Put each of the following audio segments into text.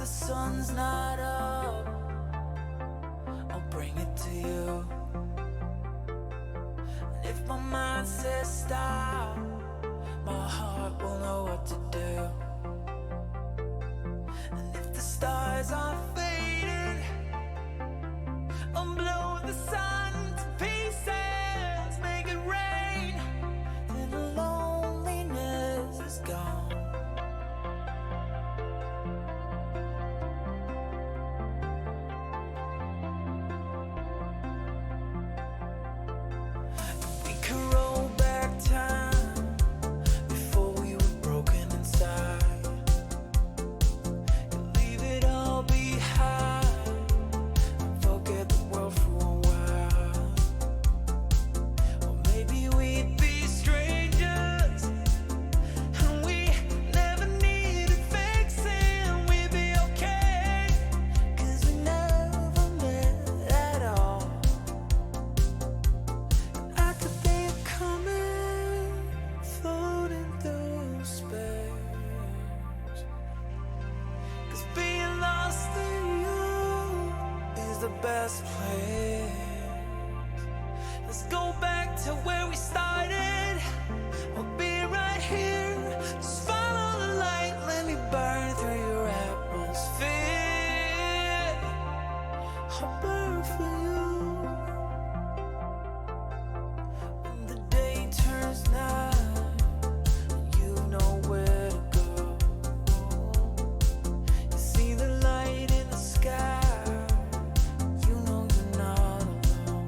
the sun's not up, I'll bring it to you. And if my mind says stop, my heart will know what to do. And if the stars are fading, I'll blow the sun to pieces, make it rain, then the loneliness is gone. We could roll back time before we were broken inside. Leave it all behind, forget the world for a while. Or maybe we'd be strangers, and we never needed fixing. We'd be okay, 'cause we never met at all. I could be a comet floating through space, 'cause being lost in you is the best place. Let's go back to where we started. We'll be right here. Just follow the light, let me burn through your atmosphere. I'll burn for you. When the day turns night, you know where to go. You see the light in the sky, you know you're not alone.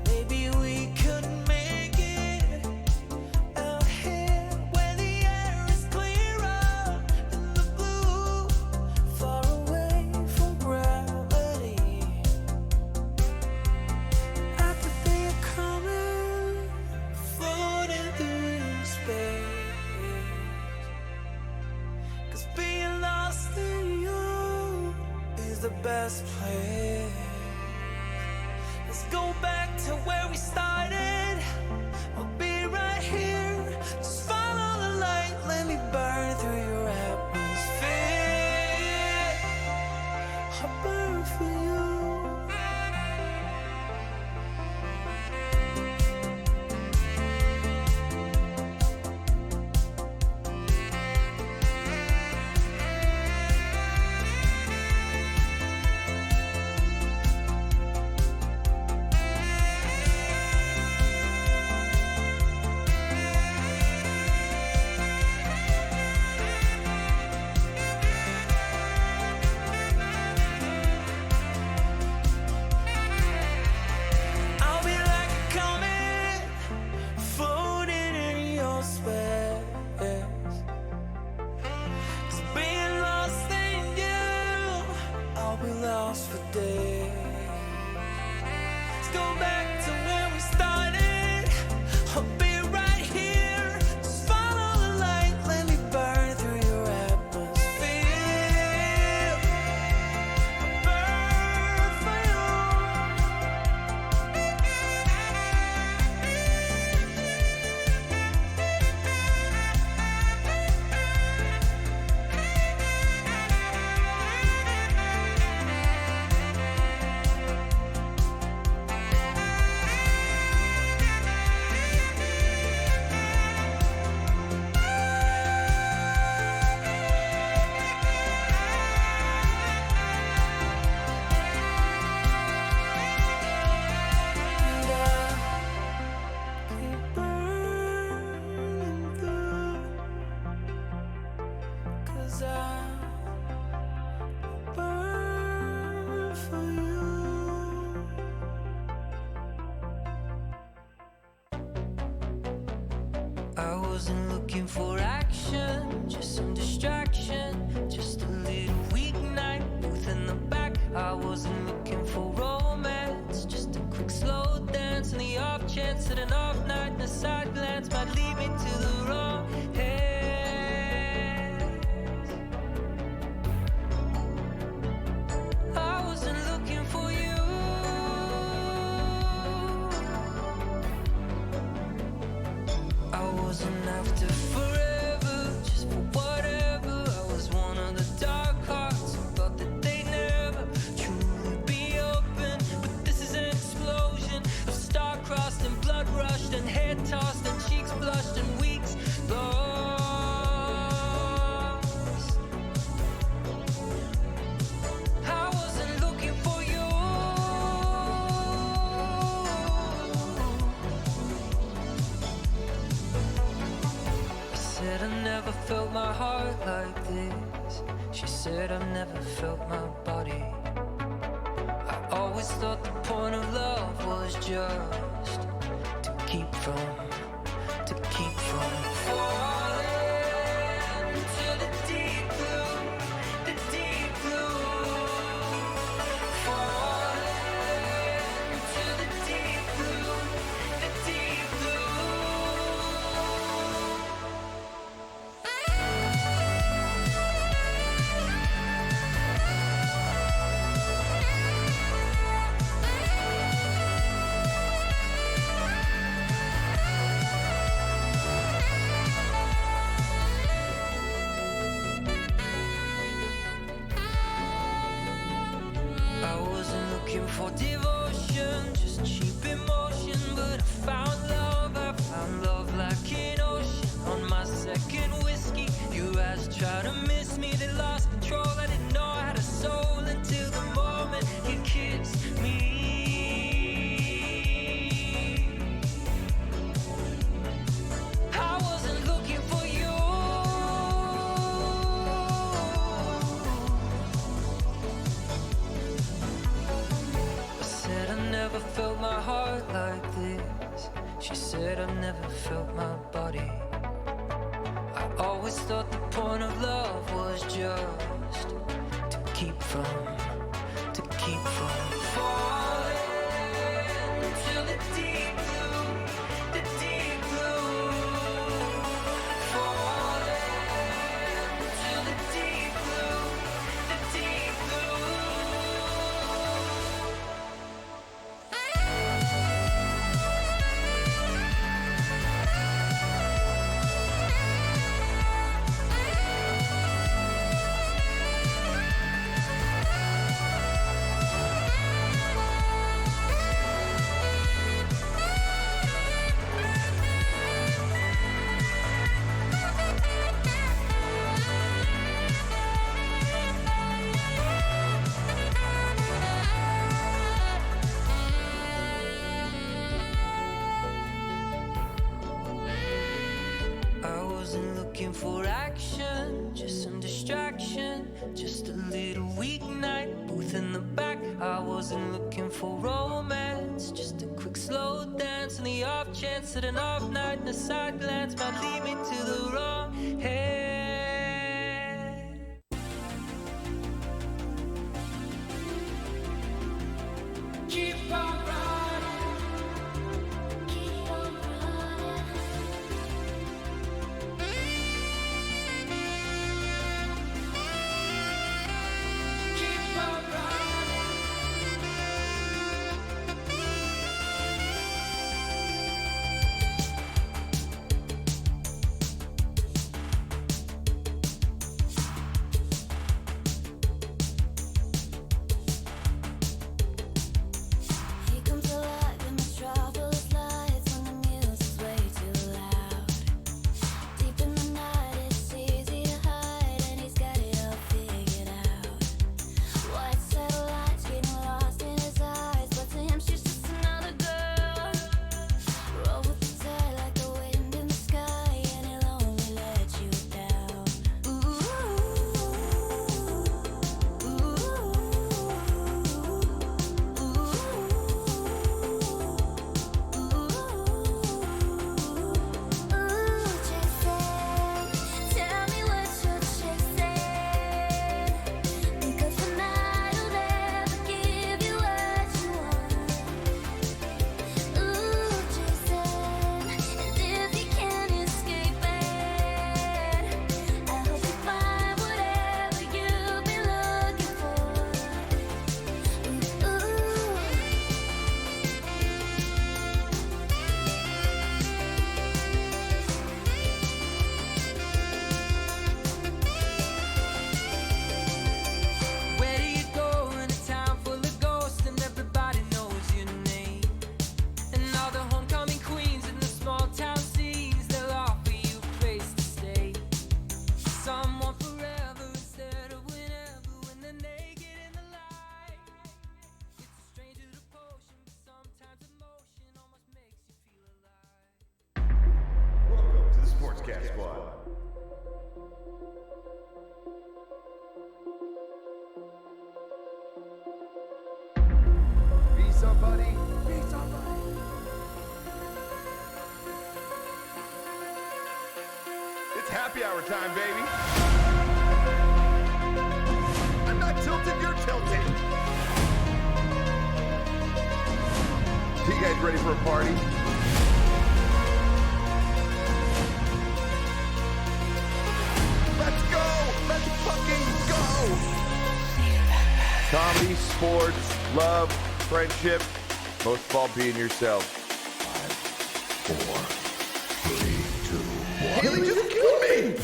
Maybe we could make it out here where the air is clearer and the blue, far away from gravity. I could be a comet floating through space, 'cause being lost in you is the best place. Let's go back to where we started. We'll be right here. Just follow the light, let me burn through your atmosphere. I'll burn for you. I'll be like a comet floating in your space. 'Cause being lost in you, I'll be lost for days. Let's go back to where we started. I'll be right here. Just follow the light, let me burn through your atmosphere. Burn for you. And I keep burning through, 'cause I burn for you. I wasn't looking for action, just some distraction, just a little weeknight, booth in the back. I wasn't looking for romance, just a quick slow dance, and the off chance that an off night and a side glance might lead me to the wrong hands. I wasn't looking for you. I wasn't after forever, just for whatever. I was one blood rushed and hair tossed and cheeks flushed and weeks lost. I wasn't looking for you. I said I never felt my heart like this. She said I've never felt my body. I always thought the point of love was just to keep from falling to the deep blue, the deep blue. Falling to the deep blue, the deep blue. For devotion, just cheap emotion, but I found love like an ocean. On my second whiskey, your eyes tried to miss me, they lost control. I didn't know I had a soul until the moment you kissed me. I wasn't looking for you. Never felt my heart like this. She said I've never felt my body. I always thought the point of love was just to keep from falling to the deep blue, the deep blue. Falling to the deep blue, the deep blue. For action, just some distraction, just a little weeknight, booth in the back. I wasn't looking for romance, just a quick slow dance, and the off chance that an off night and a side glance might lead me to the wrong head. Keep on running, keep on running. Be somebody. Be somebody. It's happy hour time, baby. I'm not tilted, you're tilted. You guys ready for a party? Let's go! Let's fucking go! Comedy, sports, love, friendship, most of all being yourself. 5, 4, 3, 2, 1. Haley just killed me!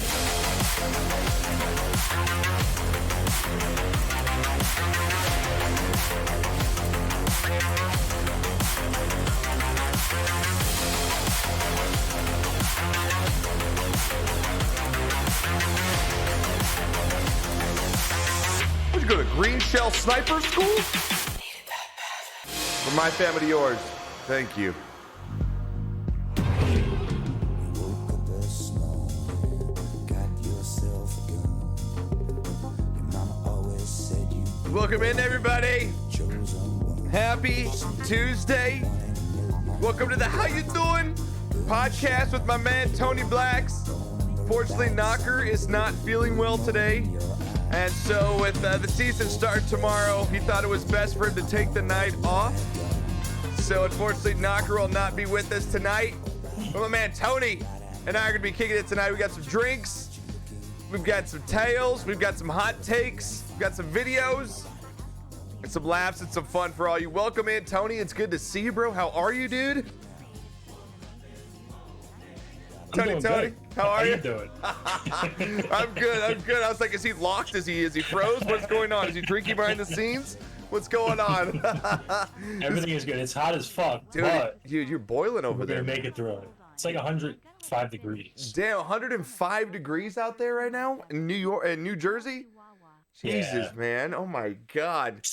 Would you go to Green Shell Sniper School? From my family to yours, thank you. Welcome in, everybody. Happy Tuesday. Welcome to the How You Doing podcast with my man Tony Blacks. Fortunately, Knocker is not feeling well today. And so with the season start tomorrow, he thought it was best for him to take the night off. So unfortunately, Knocker will not be with us tonight. But my man Tony and I are going to be kicking it tonight. We got some drinks. We've got some tales. We've got some hot takes. We've got some videos. And some laughs and some fun for all you. Welcome in, Tony. It's good to see you, bro. How are you, dude? Tony, how are you? Doing? I'm good. I was like, is he locked? Is he froze? What's going on? Is he drinking behind the scenes? What's going on? Everything is good. It's hot as fuck, dude, but you're boiling over there. We're gonna make it through it. It's like 105 degrees. Damn, 105 degrees out there right now in New York and New Jersey. Jesus, man. Oh my God.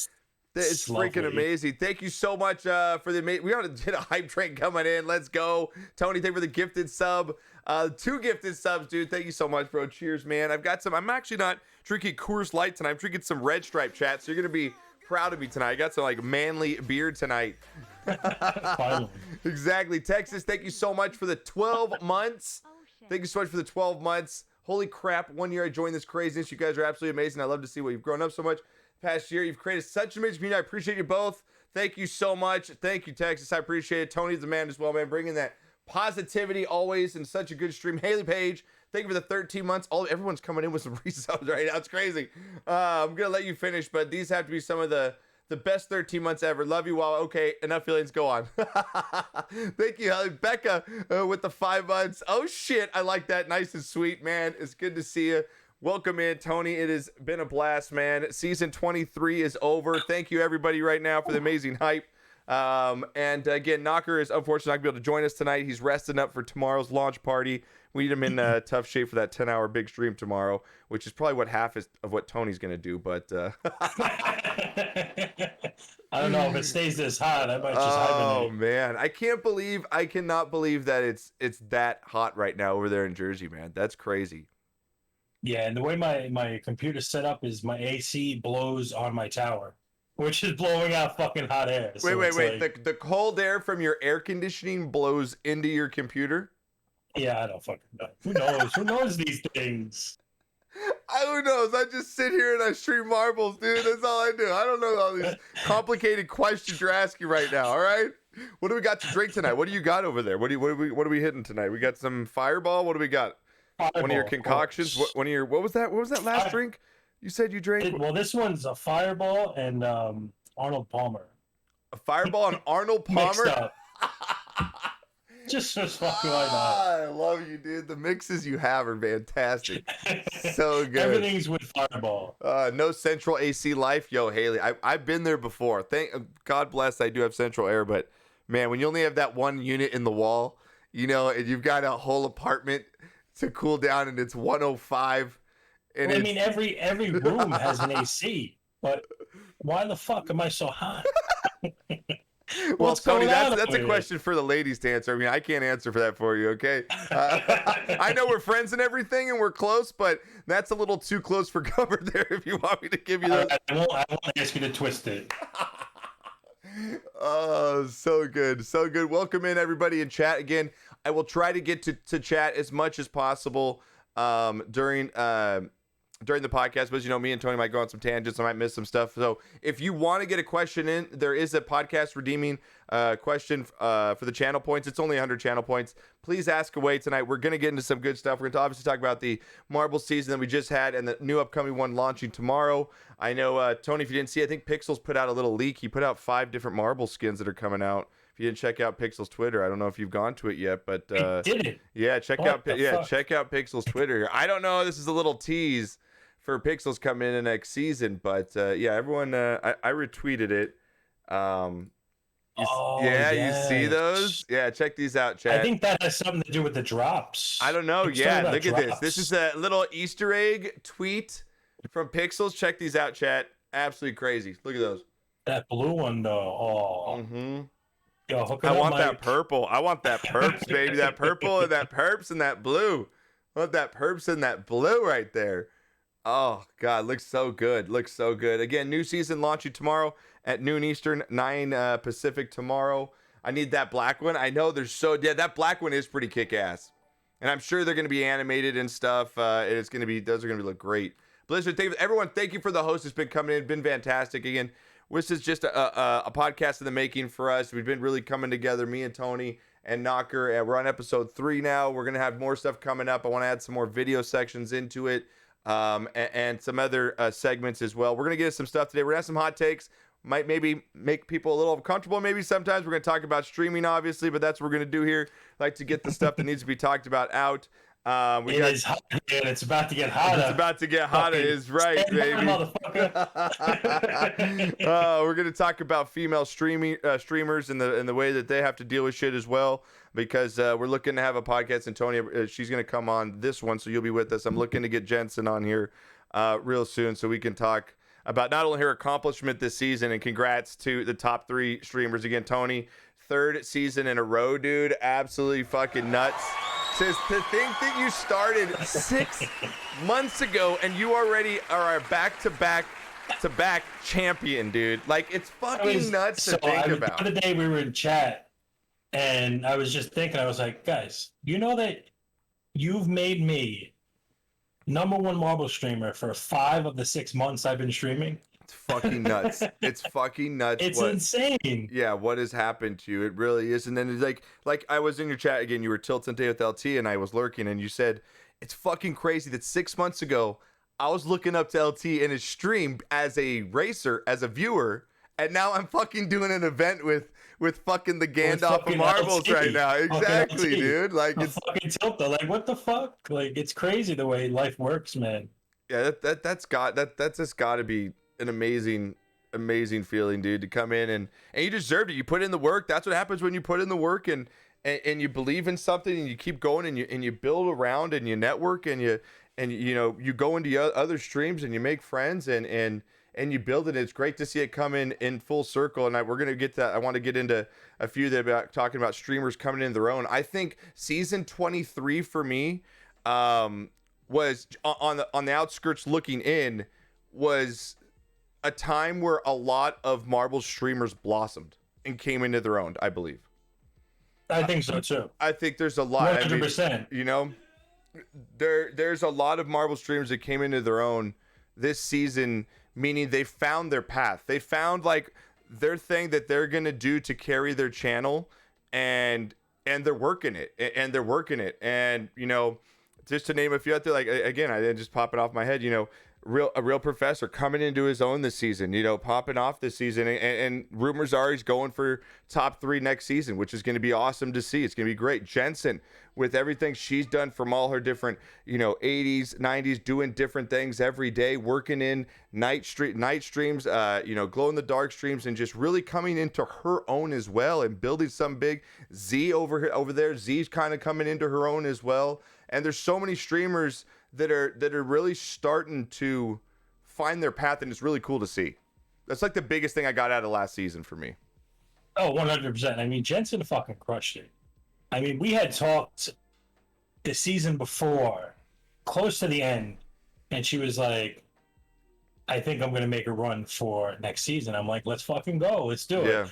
It's freaking amazing. Thank you so much for the we got a hype train coming in. Let's go. Tony, thank you for the gifted sub. 2 gifted subs, dude. Thank you so much, bro. Cheers, man. I'm actually not drinking Coors Light tonight. I'm drinking some Red Stripe, chat. So you're going to be proud of me tonight. I got some like manly beer tonight. Exactly. Texas, thank you so much for the 12 months. Thank you so much for the 12 months. Holy crap. 1 year I joined this craziness. You guys are absolutely amazing. I love to see what you've grown up so much. Past year, you've created such an amazing community. I appreciate you both. Thank you so much. Thank you, Texas. I appreciate it. Tony's the man as well, man. Bringing that positivity always in such a good stream. Haley Page, thank you for the 13 months. Everyone's coming in with some resubs right now. It's crazy. I'm going to let you finish, but these have to be some of the best 13 months ever. Love you. Wow. Okay, enough feelings. Go on. Thank you, Haley. Becca with the 5 months. Oh, shit. I like that. Nice and sweet, man. It's good to see you. Welcome in, Tony. It has been a blast, man. Season 23 is over. Thank you, everybody, right now for the amazing hype. And again, Knocker is unfortunately not going to be able to join us tonight. He's resting up for tomorrow's launch party. We need him in tough shape for that 10-hour big stream tomorrow, which is probably what half of what Tony's going to do. But I don't know if it stays this hot. I might just hibernate. Oh man, I cannot believe that it's that hot right now over there in Jersey, man. That's crazy. Yeah, and the way my computer's set up is my AC blows on my tower, which is blowing out fucking hot air. So wait. like, The cold air from your air conditioning blows into your computer? Yeah, I don't fucking know. Who knows? Who knows these things? Who knows? I just sit here and I stream marbles, dude. That's all I do. I don't know all these complicated questions you're asking right now, all right? What do we got to drink tonight? What do you got over there? What are we hitting tonight? We got some Fireball? What do we got? Fireball, one of your concoctions? What was that last drink you said you drank? Well, this one's a Fireball and Arnold Palmer. A Fireball and Arnold Palmer? Mixed up. Just fucking why not? I love you, dude. The mixes you have are fantastic. So good. Everything's with Fireball. No central AC life. Yo, Haley, I've been there before. Thank God bless I do have central air, but man, when you only have that one unit in the wall, and you've got a whole apartment to cool down and it's 105. And well, I mean, every room has an AC, but why the fuck am I so hot? Well, What's Tony, going that's on that's a over here? question for the ladies to answer. I mean, I can't answer for that for you, okay? I know we're friends and everything, and we're close, but that's a little too close for cover there. If you want me to give you those. I won't ask you to twist it. Oh, so good. So good. Welcome in everybody in chat again. I will try to get to chat as much as possible during the podcast, but as you know, me and Tony might go on some tangents. I might miss some stuff. So if you want to get a question in, there is a podcast redeeming question for the channel points. It's only 100 channel points. Please ask away tonight. We're going to get into some good stuff. We're going to obviously talk about the marble season that we just had and the new upcoming one launching tomorrow. I know, Tony, if you didn't see, I think Pixels put out a little leak. He put out 5 different marble skins that are coming out. If you didn't check out Pixel's Twitter, I don't know if you've gone to it yet, but I didn't. yeah, check out Pixel's Twitter. I don't know. This is a little tease for Pixels coming in the next season, but yeah, everyone, I retweeted it. You see those? Yeah, check these out, chat. I think that has something to do with the drops. I don't know. It's Yeah, talking look about at this. drops. This is a little Easter egg tweet from Pixels. Check these out, chat. Absolutely crazy. Look at those. That blue one, though. Oh. Mm-hmm. Yo, hook it I up, want that Mike. purple. I want that perps, baby. That purple and that perps and that blue. I want that perps and that blue right there. Oh, God. Looks so good. Looks so good. Again, new season launching tomorrow at noon Eastern, 9 Pacific tomorrow. I need that black one. I know that black one is pretty kick-ass. And I'm sure they're going to be animated and stuff. And those are going to look great. Blizzard, everyone, thank you for the host that's been coming in. Been fantastic. Again, this is just a podcast in the making for us. We've been really coming together, me and Tony and Knocker. And we're on episode 3 now. We're going to have more stuff coming up. I want to add some more video sections into it. And some other segments as well. We're going to get some stuff today. We're going to have some hot takes. Might maybe make people a little uncomfortable. Maybe sometimes we're going to talk about streaming, obviously, but that's what we're going to do here. Like to get the stuff that needs to be talked about out. Is hot, and it's about to get hotter. It's about to get hotter, is right, baby. We're going to talk about female streamers and the way that they have to deal with shit as well, because we're looking to have a podcast, and Tony, she's going to come on this one, so you'll be with us. I'm looking to get Jensen on here real soon so we can talk about not only her accomplishment this season, and congrats to the top 3 streamers. Again, Tony, 3rd season in a row, dude. Absolutely fucking nuts. Says to think that you started 6 months ago and you already are a back-to-back champion, dude. Like, it's fucking nuts to think about. The other day we were in chat and I was just thinking, I was like, guys, you know that you've made me #1 marble streamer for 5 of the 6 months I've been streaming? It's fucking nuts. It's fucking nuts. It's insane. Yeah, what has happened to you? It really is. And then it's like I was in your chat again. You were tilting today with LT, and I was lurking, and you said it's fucking crazy that 6 months ago I was looking up to LT in his stream as a racer, as a viewer, and now I'm fucking doing an event with fucking the Gandalf of marbles right now. Exactly, dude. Like, it's fucking tilted. Like, what the fuck? Like, it's crazy the way life works, man. Yeah, that's just got to be an amazing feeling, dude, to come in and you deserved it. You put in the work. That's what happens when you put in the work and you believe in something and you keep going and you build around and you network and you go into other streams and you make friends and you build it. It's great to see it come in full circle. And we're gonna get that. I want to get into a few that about talking about streamers coming in their own. I think season 23 for me was on the outskirts looking in was a time where a lot of marble streamers blossomed and came into their own, I believe. I think so too. I think there's a lot. 100%. There's a lot of marble streamers that came into their own this season, meaning they found their path. They found like their thing that they're gonna do to carry their channel, and they're working it. And just to name a few out there, like again, I just pop it off my head. A real professor coming into his own this season, popping off this season, and rumors are he's going for top 3 next season, which is going to be awesome to see. It's going to be great. Jensen, with everything she's done from all her different, 80s, 90s, doing different things every day, working in night streams, glow in the dark streams, and just really coming into her own as well and building some big. Z over there, Z's kind of coming into her own as well. And there's so many streamers that are really starting to find their path, and it's really cool to see. That's like the biggest thing I got out of last season for me. Oh, 100%. I mean, Jensen fucking crushed it. I mean, we had talked the season before, close to the end, and she was like, I think I'm going to make a run for next season. I'm like, let's fucking go. Let's do it. Yeah.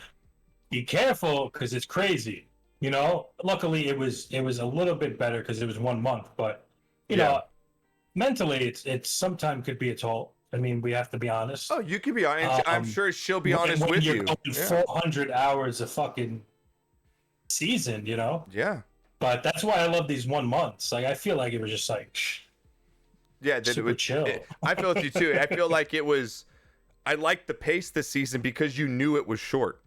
Be careful because it's crazy. You know, luckily it was a little bit better because it was 1 month, but you know, mentally it's sometimes could be a toll. I mean, we have to be honest. Oh, you can be honest. I'm sure she'll be honest when with you're you. Going Yeah. 400 hours a fucking season, you know. Yeah. But that's why I love these 1 months. Like I feel like it was just like Yeah, that it super would chill. I feel with you too. I feel like it was. I liked the pace this season because you knew it was short.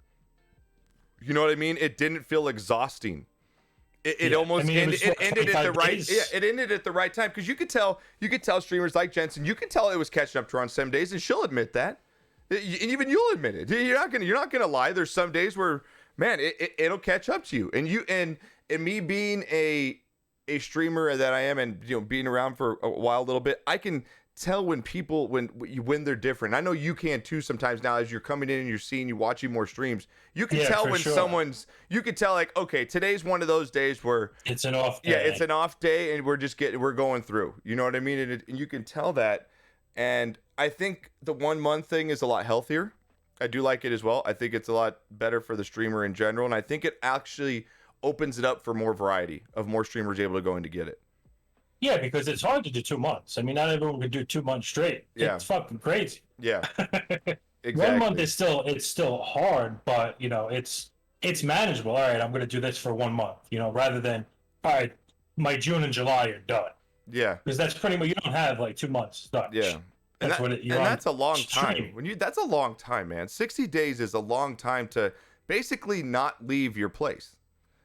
You know what I mean? It didn't feel exhausting. It almost ended. It ended at the right. days. Yeah, it ended at the right time because you could tell streamers like Jensen. You could tell it was catching up to her on some days, and she'll admit that. And even you'll admit it. You're not gonna lie. There's some days where, man, it'll catch up to you. And me being a streamer that I am, and being around for a while, a little bit, I can tell when people when they're different. I know you can too sometimes now as you're coming in and you're watching more streams. You can tell when sure. you can tell like, okay, today's one of those days where It's an off day. yeah, it's an off day and we're going through. You know what I mean? And you can tell that. And I think the 1 month thing is a lot healthier. I do like it as well. I think it's a lot better for the streamer in general. And I think it actually opens it up for more variety of more streamers able to go in to get it. Yeah, because it's hard to do 2 months. I mean, not everyone can do 2 months straight. Yeah. It's fucking crazy. Yeah. Exactly. 1 month is still hard, but it's manageable. All right, I'm going to do this for 1 month. Rather than all right, my June and July are done. Yeah. Because that's pretty much you don't have like 2 months done. Yeah. That's a long time. That's a long time, man. 60 days is a long time to basically not leave your place.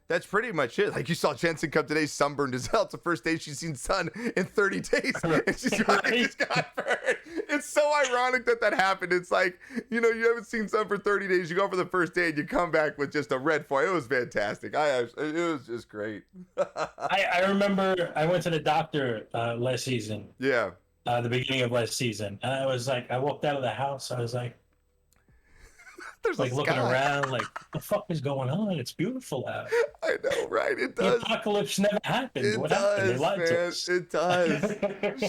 That's pretty much it. Like you saw Jensen come today, sunburned as hell. It's the first day she's seen sun in 30 days. And she's just got burned. It's so ironic that happened. It's like, you haven't seen sun for 30 days. You go for the first day and you come back with just a red foil. It was fantastic. It was just great. I remember I went to the doctor last season. Yeah. The beginning of last season. And I was like, I walked out of the house. I was like, there's like looking around, like, what the fuck is going on? It's beautiful out. I know, right? It does. The apocalypse never happened. What happened? They lied to us. It does.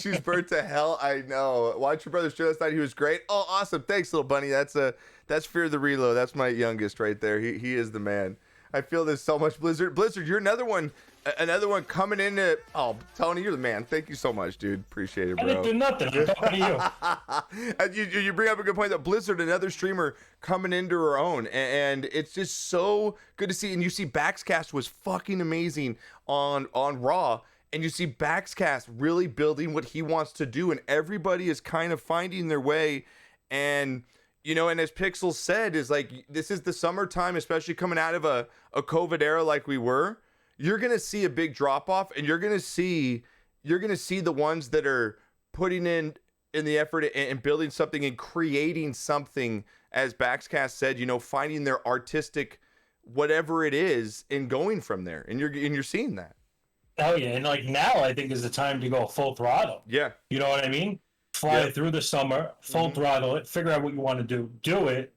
She's burnt to hell. I know. Watch your brother's show last night. He was great. Oh, awesome. Thanks, little bunny. That's Fear the Reload. That's my youngest right there. He is the man. I feel this so much. Blizzard, you're another one coming into. Oh, Tony, you're the man. Thank you so much, dude. Appreciate it, bro. I didn't do nothing. I'm talking to you. You bring up a good point that Blizzard, another streamer coming into her own, and it's just so good to see. And you see Baxcast was fucking amazing on Raw, and you see Baxcast really building what he wants to do, and everybody is kind of finding their way. And and as Pixel said, is like, this is the summertime, especially coming out of a COVID era like we were. You're going to see a big drop off, and you're going to see the ones that are putting in the effort and building something and creating something, as Baxcast said, finding their artistic, whatever it is, and going from there. And you're seeing that. Oh yeah. And like now I think is the time to go full throttle. Yeah. You know what I mean? Fly through the summer, full throttle it, figure out what you want to do it.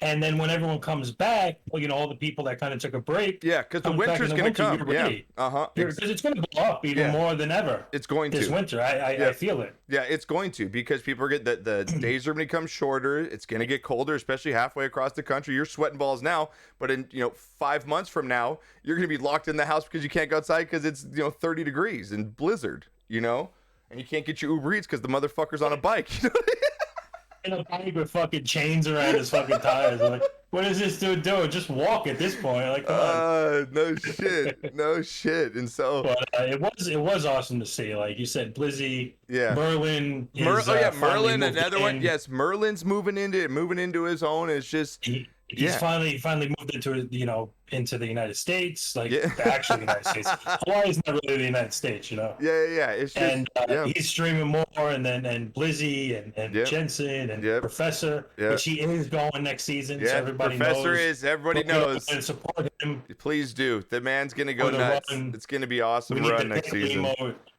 And then when everyone comes back, well, all the people that kind of took a break. Yeah, because the winter's going to come. Yeah. Because it's going to blow up even more than ever. It's going to. This winter. I feel it. Yeah, it's going to, because people are getting the days are going to become shorter. It's going to get colder, especially halfway across the country. You're sweating balls now, but in 5 months from now, you're going to be locked in the house because you can't go outside because it's 30 degrees and blizzard, and you can't get your Uber Eats because the motherfucker's on a bike. In a bike with fucking chains around his fucking tires. Like, what is this dude doing? Just walk at this point. Like, come on. No shit. And so, but it was awesome to see. Like you said, Blizzy, Merlin. Merlin, another one. Yes, Merlin's moving into his own. It's just he's finally moved into the United States, like the actual United States. Hawaii's not really the United States, Yeah. It's just, and he's streaming more, and Blizzy and Jensen and Professor, which he is going next season. Yeah, so everybody Professor knows. Everybody knows. And support him. Please do. The man's gonna go nuts. It's gonna be awesome run next season.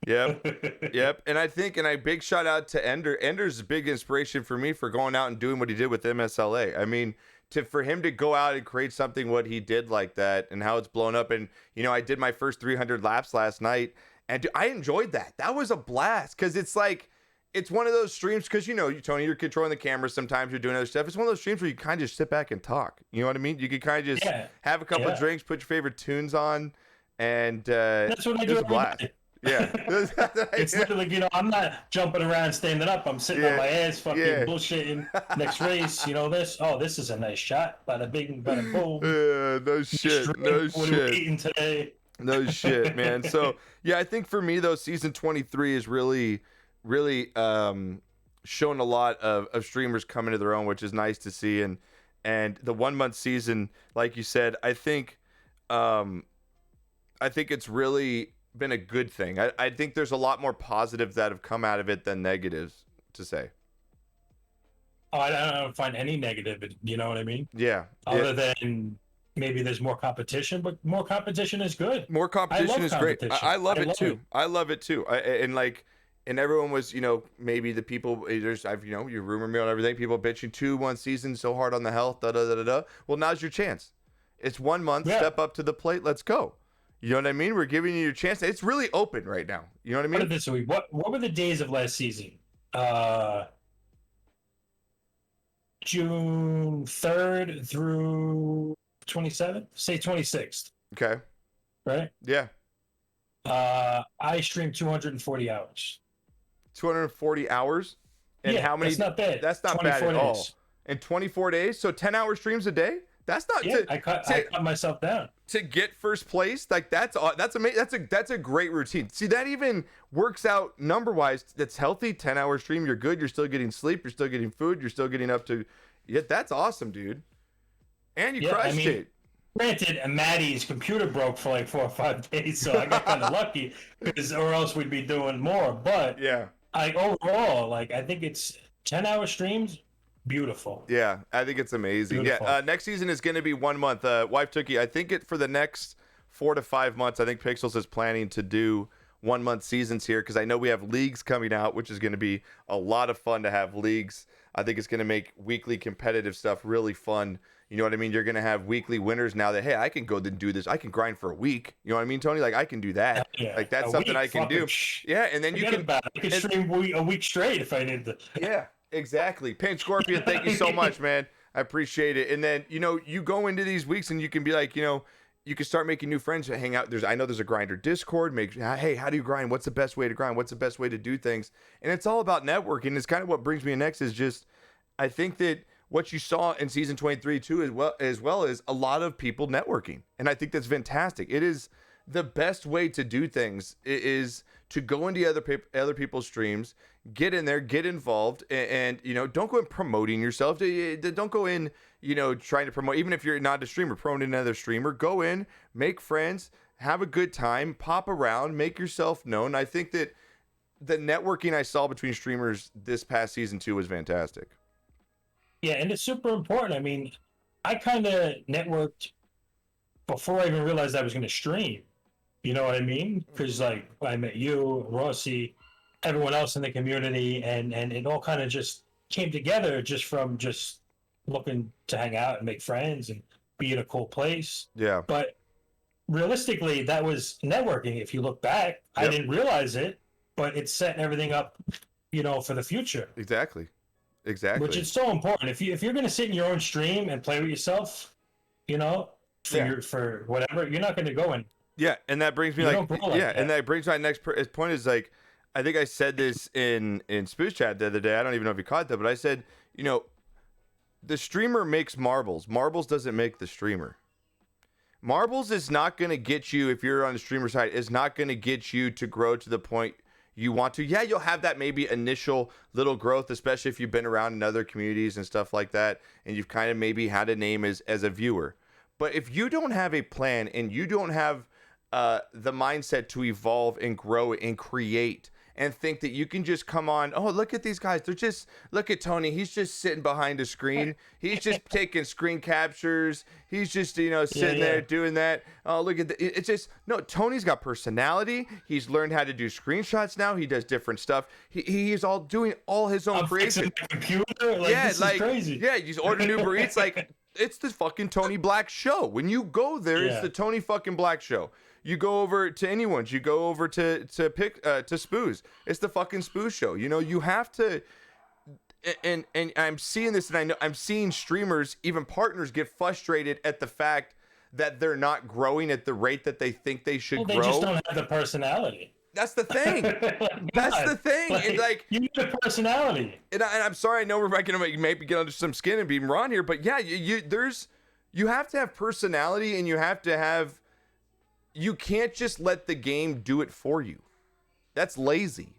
Yep. And a big shout out to Ender. Ender's a big inspiration for me for going out and doing what he did with MSLA. I mean, for him to go out and create something what he did like that and how it's blown up. And I did my first 300 laps last night, and I enjoyed that. That was a blast, because it's like, it's one of those streams, because Tony, you're controlling the camera, sometimes you're doing other stuff. It's one of those streams where you kind of just sit back and talk. You know what I mean? You can kind of just have a couple of drinks, put your favorite tunes on, and that's what I do. It was a blast. Yeah. It's literally, I'm not jumping around standing up. I'm sitting on my ass fucking bullshitting. Next race, this is a nice shot. Bada bing, bada boom. No shit. No what shit. Are we eating today? No shit, man. So, yeah, I think for me, though, season 23 is really shown a lot of streamers coming to their own, which is nice to see. And the 1 month season, like you said, I think it's really been a good thing. I think there's a lot more positives that have come out of it than negatives, to say. Oh, I don't find any negative. You know what I mean? Yeah. Other than maybe there's more competition, but more competition is good. More competition is great. I love it too. I love it too. And everyone was, maybe the people, you rumor mill and everything, people bitching 2-1 season so hard on the health, da-da-da-da-da. Well, now's your chance. It's 1 month, step up to the plate, let's go. You know what I mean? We're giving you your chance. It's really open right now. You know what I mean? This week, what were the days of last season? June 3rd through 27th? Say 26th. Okay. Right? Yeah. I streamed 240 hours. 240 hours? And how many? That's not bad. That's not bad at all. In 24 days? So 10-hour streams a day? That's not. I cut myself down to get first place. Like that's amazing. That's a great routine. See, that even works out number wise. That's healthy. 10-hour stream. You're good. You're still getting sleep. You're still getting food. You're still getting up to. Yeah, that's awesome, dude. And you crushed it. Granted, Maddie's computer broke for like 4 or 5 days, so I got kind of lucky, or else we'd be doing more. But overall, I think it's 10-hour streams. Beautiful. Yeah, I think it's amazing. Beautiful. Yeah, next season is going to be 1 month. Wife Tookie, I think for the next 4 to 5 months, I think Pixels is planning to do 1 month seasons here, because I know we have leagues coming out, which is going to be a lot of fun to have leagues. I think it's going to make weekly competitive stuff really fun. You know what I mean? You're going to have weekly winners now that, hey, I can go and do this. I can grind for a week. You know what I mean, Tony? I can do that. Yeah. That's something I can do. Yeah, and then you can stream a week straight if I need to. Yeah. Exactly. Paint Scorpion, thank you so much, man. I appreciate it. And then, you go into these weeks and you can be like, you can start making new friends to hang out. I know there's a grinder Discord. Hey, how do you grind? What's the best way to grind? What's the best way to do things? And it's all about networking. It's kind of what brings me next is just, I think that what you saw in season 23 too, as well as a lot of people networking. And I think that's fantastic. It is the best way to do things is to go into other people's streams, get in there, get involved, and don't go in promoting yourself. Don't go in, trying to promote, even if you're not a streamer, promoting another streamer. Go in, make friends, have a good time, pop around, make yourself known. I think that the networking I saw between streamers this past season 2 was fantastic. Yeah, and it's super important. I mean, I kind of networked before I even realized I was going to stream. You know what I mean? Because I met you, Rossi, everyone else in the community, and it all kind of just came together just from just looking to hang out and make friends and be in a cool place. Yeah. But realistically, that was networking. If you look back, I didn't realize it, but it's setting everything up, for the future. Exactly. Which is so important. If you're going to sit in your own stream and play with yourself, for whatever, you're not going to go in. Yeah, and that brings me and that brings my next point is I think I said this in Spoosh Chat the other day. I don't even know if you caught that, but I said, the streamer makes marbles. Marbles doesn't make the streamer. Marbles is not going to get you, if you're on the streamer side, is not going to get you to grow to the point you want to. Yeah, you'll have that maybe initial little growth, especially if you've been around in other communities and stuff like that, and you've kind of maybe had a name as a viewer. But if you don't have a plan and you don't have the mindset to evolve and grow and create and think that you can just come on, oh, look at these guys. Look at Tony. He's just sitting behind a screen. He's just taking screen captures. He's just, sitting there doing that. Oh, look at it's just, no, Tony's got personality. He's learned how to do screenshots now. He does different stuff. He's all doing all his own creation. Computer? This is crazy. Yeah, you just order Uber Eats. It's the fucking Tony Black show. When you go there, Yeah. it's the Tony fucking Black show. You go over to anyone's. You go over to Spoo's. It's the fucking Spoo show. You know, you have to. And I'm seeing this, and I know I'm seeing streamers, even partners, get frustrated at the fact that they're not growing at the rate that they think they should They grow. just don't have the personality. That's the thing. That's God, the thing. It's like you need a personality. and I'm sorry, I know we're going to maybe get under some skin and be wrong here, but yeah, you have to have personality, and you can't just let the game do it for you. That's lazy.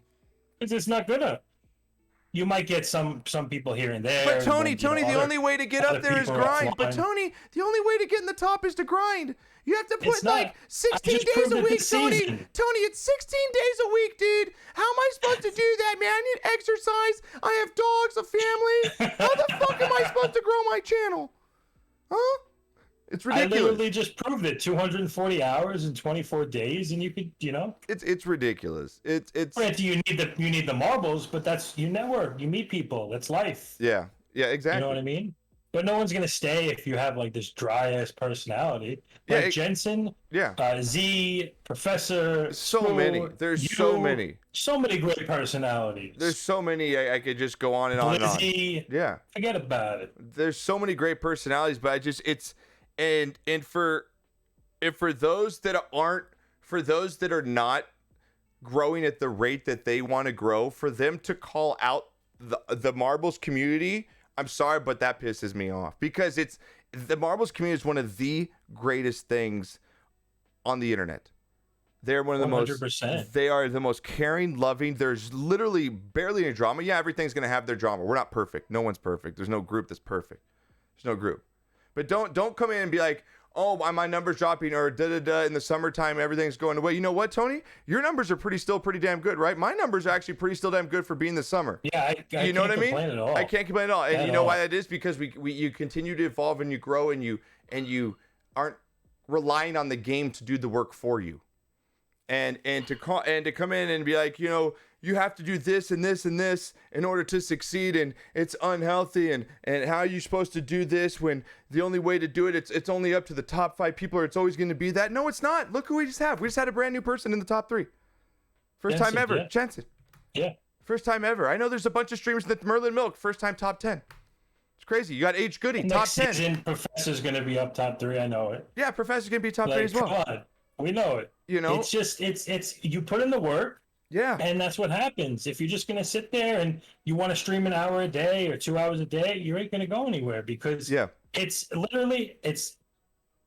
It's just not good enough. You might get some people here and there. But Tony, the only way to get up there is grind. But Tony, the only way to get in the top is to grind. You have to put 16 days a week, Tony. Tony, it's 16 days a week, dude. How am I supposed to do that, man? I need exercise. I have dogs, a family. How the fuck am I supposed to grow my channel? Huh? It's ridiculous. I literally just proved it. 240 hours in 24 days, and you could, It's ridiculous. It's. Granted, you need the marbles, but that's you network, you meet people. That's life. Yeah, exactly. You know what I mean? But no one's gonna stay if you have like this dry ass personality. Like Jensen, Z, Professor. So Spoo, many. There's so many. So many great personalities. There's so many. I could just go on and on and on. Yeah. Forget about it. There's so many great personalities, but for those that are not growing at the rate that they want to grow, for them to call out the marbles community, I'm sorry, but that pisses me off, because the marbles community is one of the greatest things on the internet. They're one of the 100%. they are the most caring, loving. There's literally barely any drama. Yeah, everything's going to have their drama. We're not perfect. No one's perfect. There's no group that's perfect. There's no group. But don't come in and be like, oh, my number's dropping, or in the summertime, everything's going away. You know what, Tony? Your numbers are still pretty damn good, right? My numbers are actually still damn good for being the summer. Yeah, you know what I mean? At all. I can't complain at all. And you know why that is? Because you continue to evolve, and you grow, and you aren't relying on the game to do the work for you. And to come in and be like, you have to do this and this and this in order to succeed, and it's unhealthy, and how are you supposed to do this when the only way to do it, it's only up to the top 5 people, or it's always going to be that. No, it's not. Look who we just have. We just had a brand new person in the top 3. First time ever. Yeah. Jensen. Yeah. First time ever. I know there's a bunch of streamers that Merlin Milk, first time top 10. It's crazy. You got H Goody, top 10. Next season, Professor's going to be up top 3. I know it. Yeah, Professor's going to be top 3 as well. Come on. We know it. It's just, it's you put in the work. Yeah. And that's what happens. If you're just going to sit there and you want to stream an hour a day or 2 hours a day, you ain't going to go anywhere, because it's literally, it's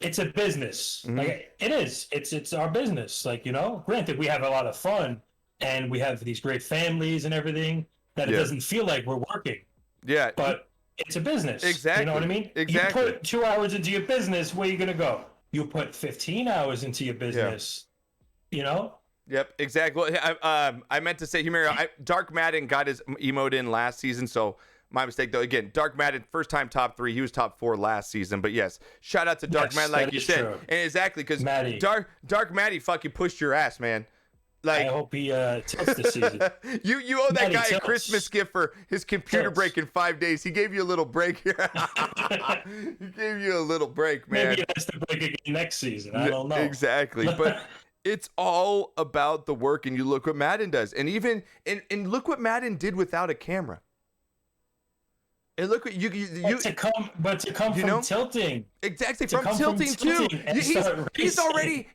a business. Mm-hmm. Like it is. It's our business. Like, granted, we have a lot of fun and we have these great families and everything that it doesn't feel like we're working. Yeah. But it's a business. Exactly. You know what I mean? Exactly. You put 2 hours into your business, where are you going to go? You put 15 hours into your business, Yep, exactly. I meant to say, Dark Madden got his emote in last season, so my mistake, though. Again, Dark Madden, first time top 3. He was top 4 last season, but yes, shout out to Dark Madden, like you said. True. And exactly, because Dark Maddie fucking pushed your ass, man. Like, I hope he tilts this season. you owe that Maddie guy tilts. a Christmas gift for his computer break in 5 days. He gave you a little break here. He gave you a little break, man. Maybe that's the break again next season. I don't know. Exactly, but it's all about the work, and you look what Madden does, and look what Madden did without a camera. And look what but to come from tilting. Exactly, from tilting too.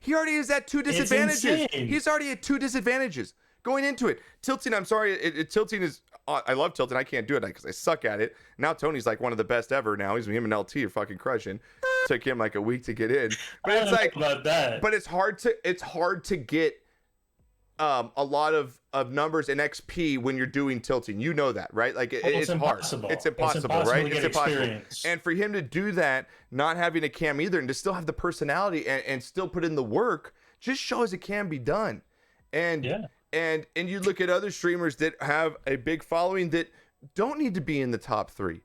He already is at 2 disadvantages. He's already at 2 disadvantages going into it. Tilting, I'm sorry, tilting is. I love tilting. I can't do it because I suck at it. Now Tony's like one of the best ever. Now him and LT are fucking crushing. Took him like a week to get in, but it's like about that. But it's hard to get a lot of numbers and XP when you're doing tilting. You know that, right? Like it's hard. It's impossible, right? It's impossible. And for him to do that, not having a cam either, and to still have the personality and still put in the work, just shows it can be done. And you look at other streamers that have a big following that don't need to be in the top 3.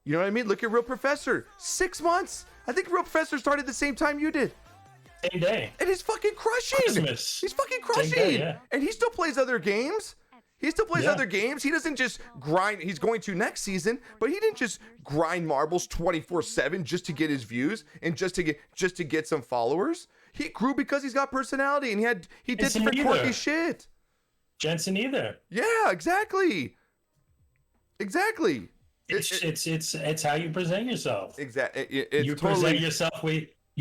You know what I mean? Look at Real Professor. 6 months. I think Real Professor started the same time you did. Same day. And he's fucking crushing. Christmas. He's fucking crushing. Day, yeah. And he still plays other games. He still plays Yeah. other games. He doesn't just grind. He's going to next season, but he didn't just grind marbles 24/7 just to get his views and just to get some followers. He grew because he's got personality and he did Jensen different either. quirky shit. Jensen either. Yeah, exactly. It's how you present yourself. Exactly. You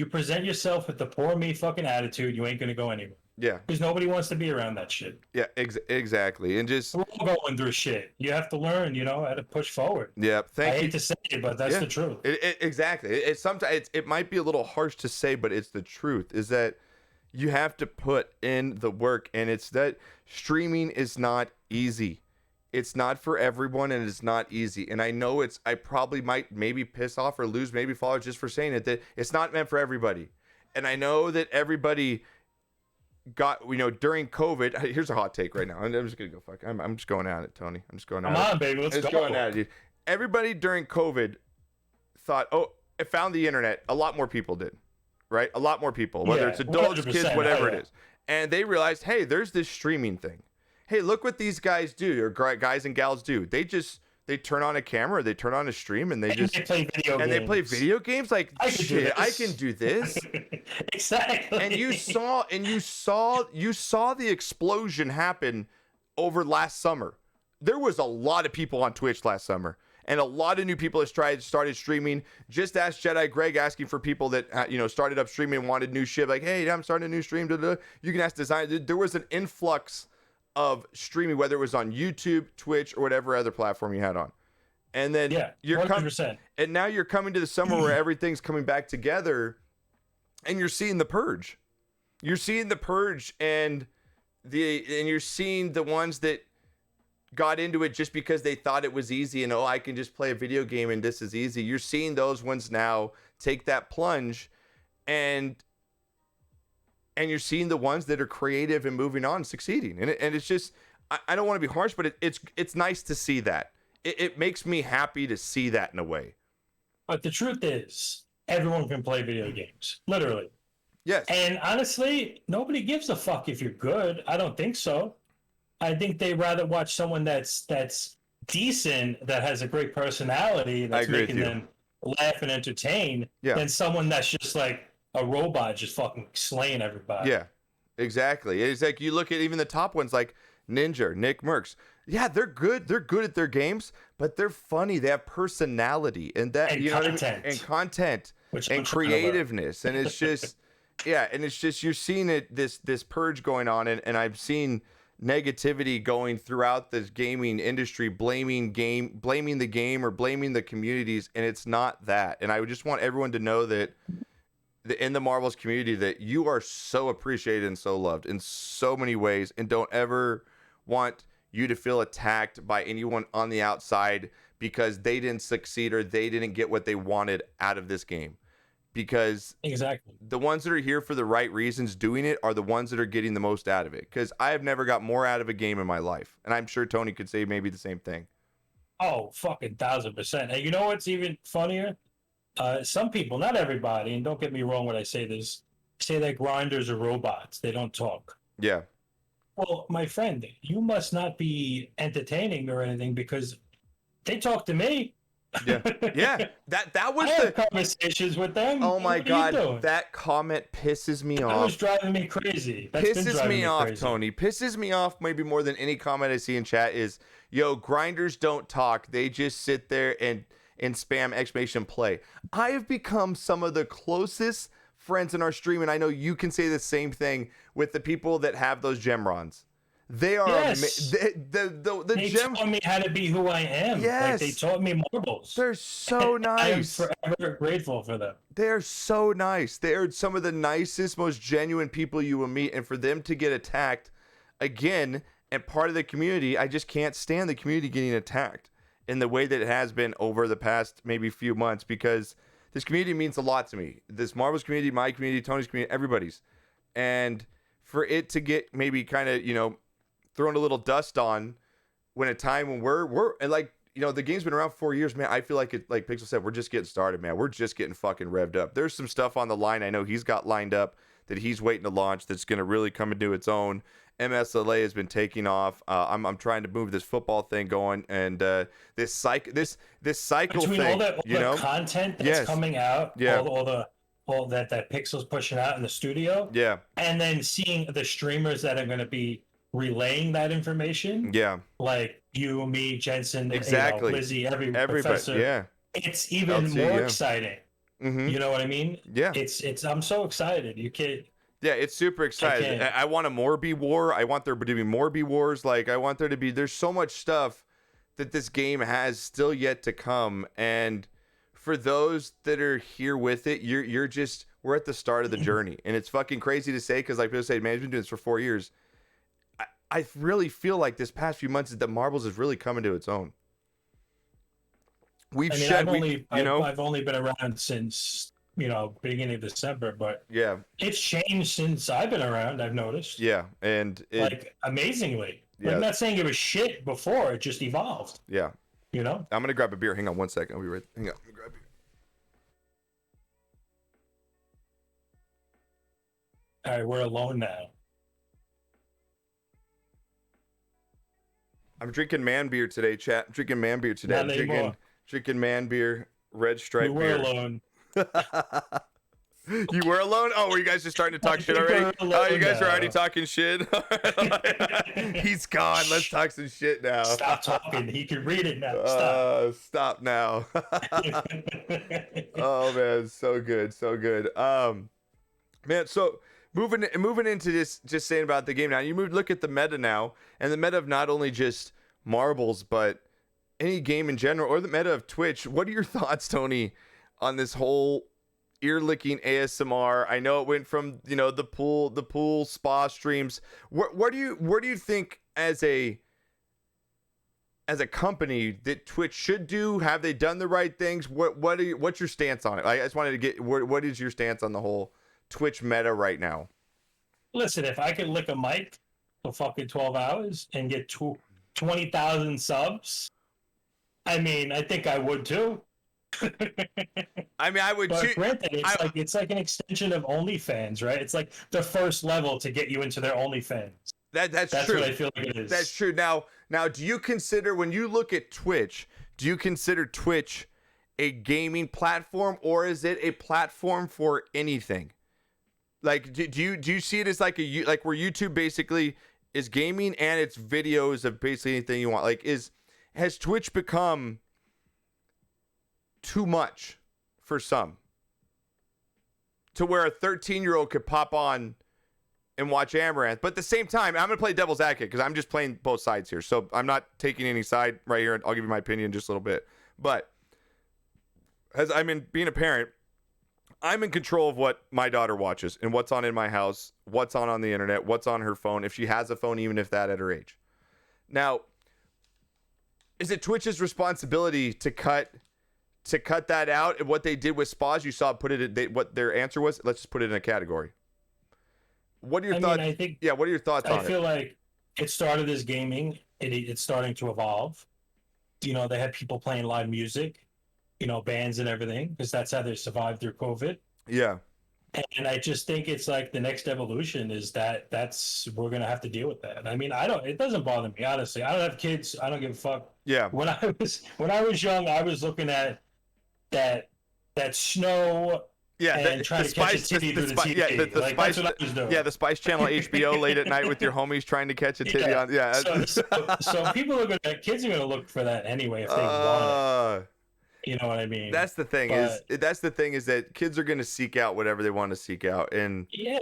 present yourself with the poor me fucking attitude. You ain't gonna go anywhere. Yeah. Because nobody wants to be around that shit. Yeah, exactly. And just We're all going through shit. You have to learn, how to push forward. yeah, I hate to say it, but that's the truth. Exactly. It's sometimes it might be a little harsh to say, but it's the truth. Is that you have to put in the work, and it's that streaming is not easy. It's not for everyone, and it's not easy. And I know I probably might maybe piss off or lose maybe followers just for saying it, that it's not meant for everybody. And I know that everybody got, during COVID. Here's a hot take right now. I'm just gonna go fuck. I'm just going at it, Tony. I'm just going at it. Come on, baby, let's go. Going at it, dude. Everybody during COVID thought, it found the internet. A lot more people did, right? A lot more people, whether it's adults, kids, whatever it is. And they realized, hey, there's this streaming thing. Hey, look what these guys do, or guys and gals do. They turn on a camera, they turn on a stream, and they play video games. They play video games. Like, shit, I can do this. Exactly. And you saw the explosion happen over last summer. There was a lot of people on Twitch last summer, and a lot of new people that started streaming. Just ask Jedi Greg asking for people that started up streaming and wanted new shit. Like, hey, I'm starting a new stream. You can ask Design. There was an influx of streaming, whether it was on YouTube, Twitch, or whatever other platform you had on. And then you're 100%. And now you're coming to the summer where everything's coming back together, and you're seeing the purge. You're seeing the purge, and you're seeing the ones that got into it just because they thought it was easy, and I can just play a video game and this is easy. You're seeing those ones now take that plunge, and you're seeing the ones that are creative and moving on, succeeding. And it's just, I don't want to be harsh, but it's nice to see that. It makes me happy to see that in a way. But the truth is, everyone can play video games, literally. Yes. And honestly, nobody gives a fuck if you're good. I don't think so. I think they rather watch someone that's decent, that has a great personality, that's making them laugh and entertain, than someone that's just like a robot just fucking slaying everybody. Yeah, exactly. It's like you look at even the top ones like Ninja, Nick Merckx. Yeah, they're good. They're good at their games, but they're funny. They have personality and that, and you know content. what I mean? And content and creativeness. And it's just, you're seeing this purge going on. And I've seen negativity going throughout this gaming industry, blaming the game or blaming the communities. And it's not that. And I would just want everyone to know that in the Marvels community, that you are so appreciated and so loved in so many ways, and don't ever want you to feel attacked by anyone on the outside because they didn't succeed or they didn't get what they wanted out of this game. Because exactly, the ones that are here for the right reasons doing it are the ones that are getting the most out of it. Because I have never got more out of a game in my life, and I'm sure Tony could say maybe the same thing. Oh, fucking 1000%. And you know what's even funnier? Some people, not everybody, and don't get me wrong when I say this, say that grinders are robots. They don't talk. Yeah. Well, my friend, you must not be entertaining or anything, because they talk to me. Yeah. Yeah. That was I have conversations with them. Oh my What God. That comment pisses me off. That was driving me crazy. Pisses me off, Tony. Pisses me off maybe more than any comment I see in chat is, yo, grinders don't talk. They just sit there and spam exclamation play. I have become some of the closest friends in our stream, and I know you can say the same thing with the people that have those gemrons. They are they taught me how to be who I am. Yes. Like, they taught me marbles. They're so nice. I am forever grateful for them. They're so nice. They're some of the nicest, most genuine people you will meet, and for them to get attacked again and part of the community, I just can't stand the community getting attacked in the way that it has been over the past maybe few months, because this community means a lot to me. This Marvel's community, my community, Tony's community, everybody's. And for it to get maybe kind of, thrown a little dust on when a time when we're and like, the game's been around 4 years, man. I feel like it, like Pixel said, we're just getting started, man. We're just getting fucking revved up. There's some stuff on the line I know he's got lined up that he's waiting to launch that's going to really come into its own. MSLA has been taking off. I'm trying to move this football thing going, and this cycle Between thing. all the content that's coming out, Yeah. all that Pixel's pushing out in the studio, Yeah. and then seeing the streamers that are going to be relaying that information, Yeah. like you, me, Jensen, Exactly. Lizzie, Everybody. professor. Yeah. It's even LT, more yeah. exciting. Mm-hmm. You know what I mean? Yeah. It's. I'm so excited. You can't. Yeah, it's super exciting. I want a Morby War. I want there to be Morby Wars. Like, I want there to be. There's so much stuff that this game has still yet to come. And for those that are here with it, you're just, we're at the start of the journey. And it's fucking crazy to say, because like people say, man, he's been doing this for 4 years. I really feel like this past few months that Marbles is really coming to its own. I've only been around since beginning of December, but yeah, it's changed since I've been around. I've noticed. Yeah, and amazingly. Yeah. I'm not saying it was shit before; it just evolved. Yeah, you know. I'm gonna grab a beer. Hang on 1 second. I'll be right. Hang on. Let me grab a beer. All right, we're alone now. I'm drinking man beer today, chat. I'm drinking man beer today. Not anymore. Drinking man beer, red stripe beer. We were alone. You were alone? Oh, were you guys just starting to talk shit already? Oh, you guys are already talking shit? He's gone. Let's talk some shit now. Stop talking. He can read it now. Stop now. Oh, man. So good. So good. Man, so moving into this, just saying about the game now, look at the meta now, and the meta of not only just marbles, but any game in general, or the meta of Twitch. What are your thoughts, Tony, on this whole ear-licking ASMR? I know it went from, the pool spa streams. Where do you think as a company that Twitch should do? Have they done the right things? What's your stance on it? I just wanted to get, what is your stance on the whole Twitch meta right now? Listen, if I could lick a mic for fucking 12 hours and get 20,000 subs, I think I would too. I would too. Granted, it's like an extension of OnlyFans, right? It's like the first level to get you into their OnlyFans. That's true. What I feel like it is. That's true. Now, do you consider, when you look at Twitch, do you consider Twitch a gaming platform, or is it a platform for anything? Like, do you see it as like where YouTube basically is gaming and it's videos of basically anything you want? Like, has Twitch become too much for some, to where a 13-year-old could pop on and watch Amaranth, but at the same time, I'm gonna play devil's advocate because I'm just playing both sides here, so I'm not taking any side right here. I'll give you my opinion in just a little bit, but as being a parent, I'm in control of what my daughter watches and what's on in my house, what's on the internet, what's on her phone, if she has a phone, even if that at her age. Now, is it Twitch's responsibility to cut that out? And what they did with spas, you saw what their answer was. Let's just put it in a category. What are your thoughts? What are your thoughts on it? I feel like it started as gaming. It's starting to evolve. They had people playing live music, bands and everything, because that's how they survived through COVID. Yeah. And I just think it's like the next evolution is we're going to have to deal with that. It doesn't bother me, honestly. I don't have kids. I don't give a fuck. Yeah. When I was young, I was looking at that snow. Yeah, and trying to catch a titty through the TV. That's what I was doing. Yeah, the Spice Channel HBO late at night with your homies trying to catch a titty on. Yeah. So kids are going to look for that anyway if they want it. You know what I mean? That's the thing is that kids are going to seek out whatever they want to seek out, and is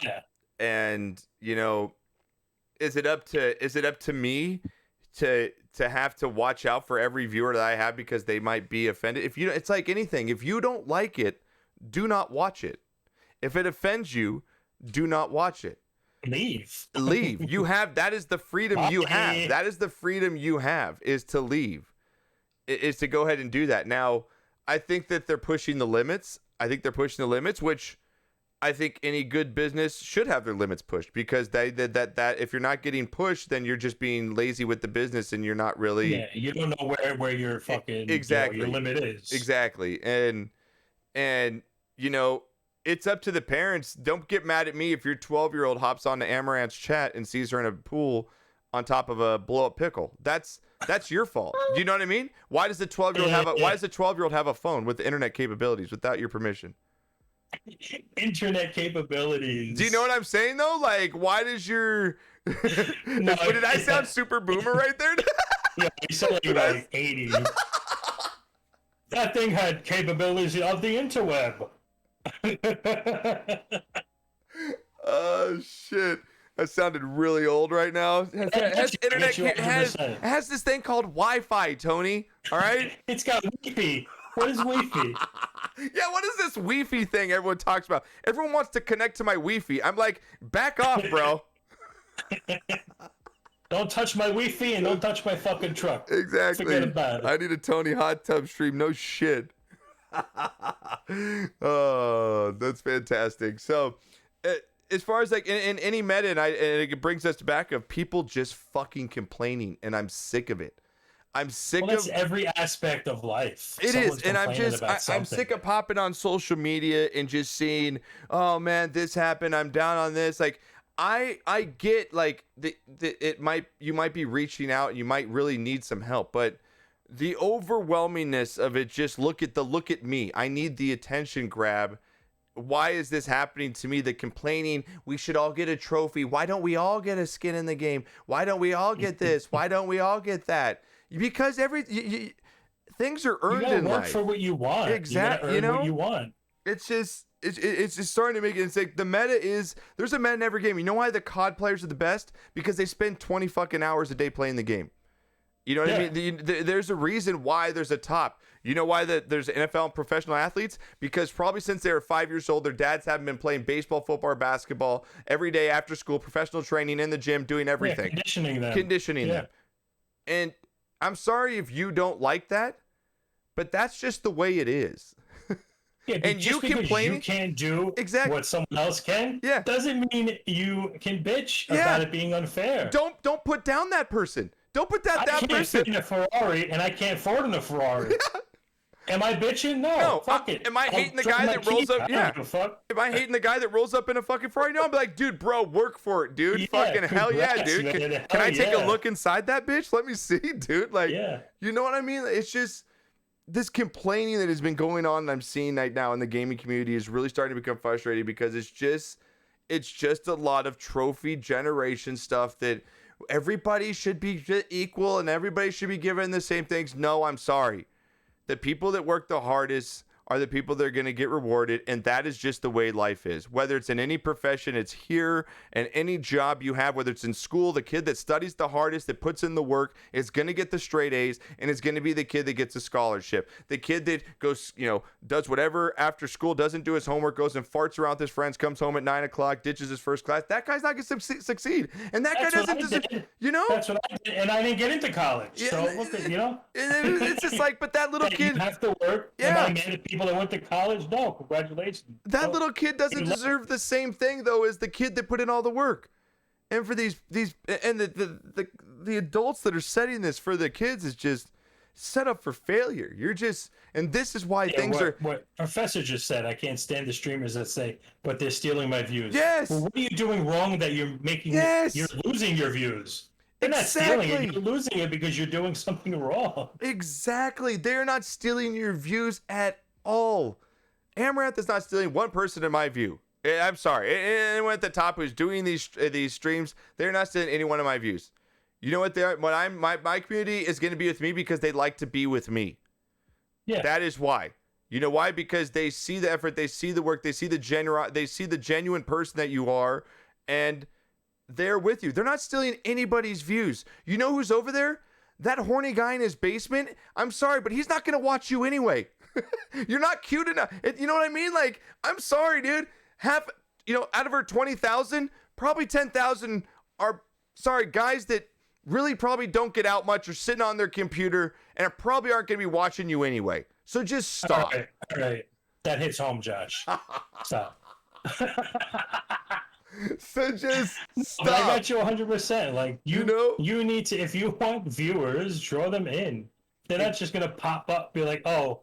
it up to me to have to watch out for every viewer that I have because they might be offended? It's like anything. If you don't like it, do not watch it. If it offends you, do not watch it. Leave. That is the freedom you have. That is the freedom you have, is to leave. Is to go ahead and do that. Now, I think that they're pushing the limits. Which I think any good business should have their limits pushed, because that if you're not getting pushed, then you're just being lazy with the business and you're not really. Yeah, you don't know where your fucking exactly your limit is. Exactly, and it's up to the parents. Don't get mad at me if your 12-year-old hops onto Amaranth's chat and sees her in a pool on top of a blow-up pickle. That's your fault. Do you know what I mean? Why does the 12-year-old have a phone with internet capabilities without your permission? Internet capabilities. Do you know what I'm saying though? Like, why does your No, did I sound super boomer right there? Yeah, you sound like 80. That thing had capabilities of the interweb. Oh shit. That sounded really old right now. Has this thing called Wi-Fi, Tony. All right? It's got Wi-Fi. What is Wi-Fi? Yeah, what is this Wi-Fi thing everyone talks about? Everyone wants to connect to my Wi-Fi. I'm like, back off, bro. Don't touch my Wi-Fi and don't touch my fucking truck. Exactly. Forget about it. I need a Tony hot tub stream. No shit. Oh, that's fantastic. So, as far as like in any meta, and it brings us back of people just fucking complaining, and I'm sick of it. I'm sick That's of every aspect of life. It Someone's is, and I'm sick of popping on social media and just seeing, oh man, this happened. I'm down on this. Like, I get like you might be reaching out and you might really need some help, but the overwhelmingness of it, just look at me. I need the attention grab. Why is this happening to me? The complaining, we should all get a trophy. Why don't we all get a skin in the game? Why don't we all get this? Why don't we all get that? Because things are earned in life. Work for what you want. Exactly. You know what you want. It's just starting to make it. It's like the meta is, there's a meta in every game. You know why the COD players are the best? Because they spend 20 fucking hours a day playing the game. You know what I mean? There's a reason why there's a top. You know why there's NFL and professional athletes? Because probably since they were 5 years old, their dads haven't been playing baseball, football, or basketball every day after school, professional training in the gym, doing everything. Conditioning them. And I'm sorry if you don't like that, but that's just the way it is. Yeah, and you complaining, you can't do what someone else can. Yeah, doesn't mean you can bitch about it being unfair. Don't put down that person. Don't put that person. I can't fit in a Ferrari, and I can't afford in a Ferrari. Am I bitching? No. Fuck it. Am I hating the guy that rolls up? Yeah. Am I hating the guy that rolls up in a fucking Ferrari? No, I'm like, dude, bro, work for it, dude. Fucking hell yeah, dude. Can I take a look inside that bitch? Let me see, dude. Like, you know what I mean? It's just this complaining that has been going on, and I'm seeing right now in the gaming community is really starting to become frustrating because it's just a lot of trophy generation stuff that everybody should be equal and everybody should be given the same things. No, I'm sorry. The people that work the hardest are the people that are going to get rewarded, and that is just the way life is. Whether it's in any profession, it's here, and any job you have, whether it's in school, the kid that studies the hardest, that puts in the work, is going to get the straight A's, and it's going to be the kid that gets a scholarship. The kid that goes, does whatever after school, doesn't do his homework, goes and farts around with his friends, comes home at 9 o'clock, ditches his first class. That guy's not going to succeed, and that guy doesn't deserve. That's what I did, and I didn't get into college. Yeah, so it's just like, but that little kid, you have to work. Yeah. Am I mad at people that went to college? No, congratulations. That little kid doesn't deserve the same thing though as the kid that put in all the work. And for these and the adults that are setting this for the kids is just set up for failure. You're just, and this is why things are. What Professor just said, I can't stand the streamers that say, but they're stealing my views. Yes. Well, what are you doing wrong that you're making? Yes. You're losing your views. They're not stealing it. You're losing it because you're doing something wrong. Exactly. They're not stealing your views at all. Amaranth is not stealing one person in my view. I'm sorry. Anyone at the top who's doing these streams, they're not stealing any one of my views. You know what they are? My community is going to be with me because they like to be with me. Yeah. That is why. You know why? Because they see the effort, they see the work, they see the genuine person that you are, and they're with you. They're not stealing anybody's views. You know who's over there? That horny guy in his basement. I'm sorry, but he's not going to watch you anyway. You're not cute enough. You know what I mean? Like, I'm sorry, dude. Out of her 20,000, probably 10,000 are, guys that really probably don't get out much, or sitting on their computer, and probably aren't going to be watching you anyway. So just stop. All right. That hits home, Josh. Stop. So just stop. But I got you 100%. Like, you need to, if you want viewers, draw them in. They're not just going to pop up, be like, oh,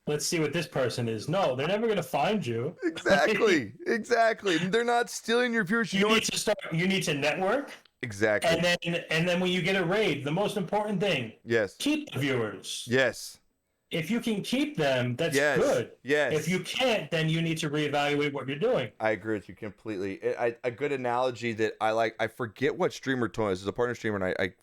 let's see what this person is. No, they're never gonna find you. Exactly. Exactly. They're not stealing your viewers. You know what? You need to network, Exactly. and then when you get a raid, the most important thing, Yes. keep the viewers. Yes. If you can keep them, that's Yes. good. Yes. If you can't, then you need to reevaluate what you're doing. I agree with you completely. A good analogy that I like, I forget what streamer told us. It's a partner streamer, and I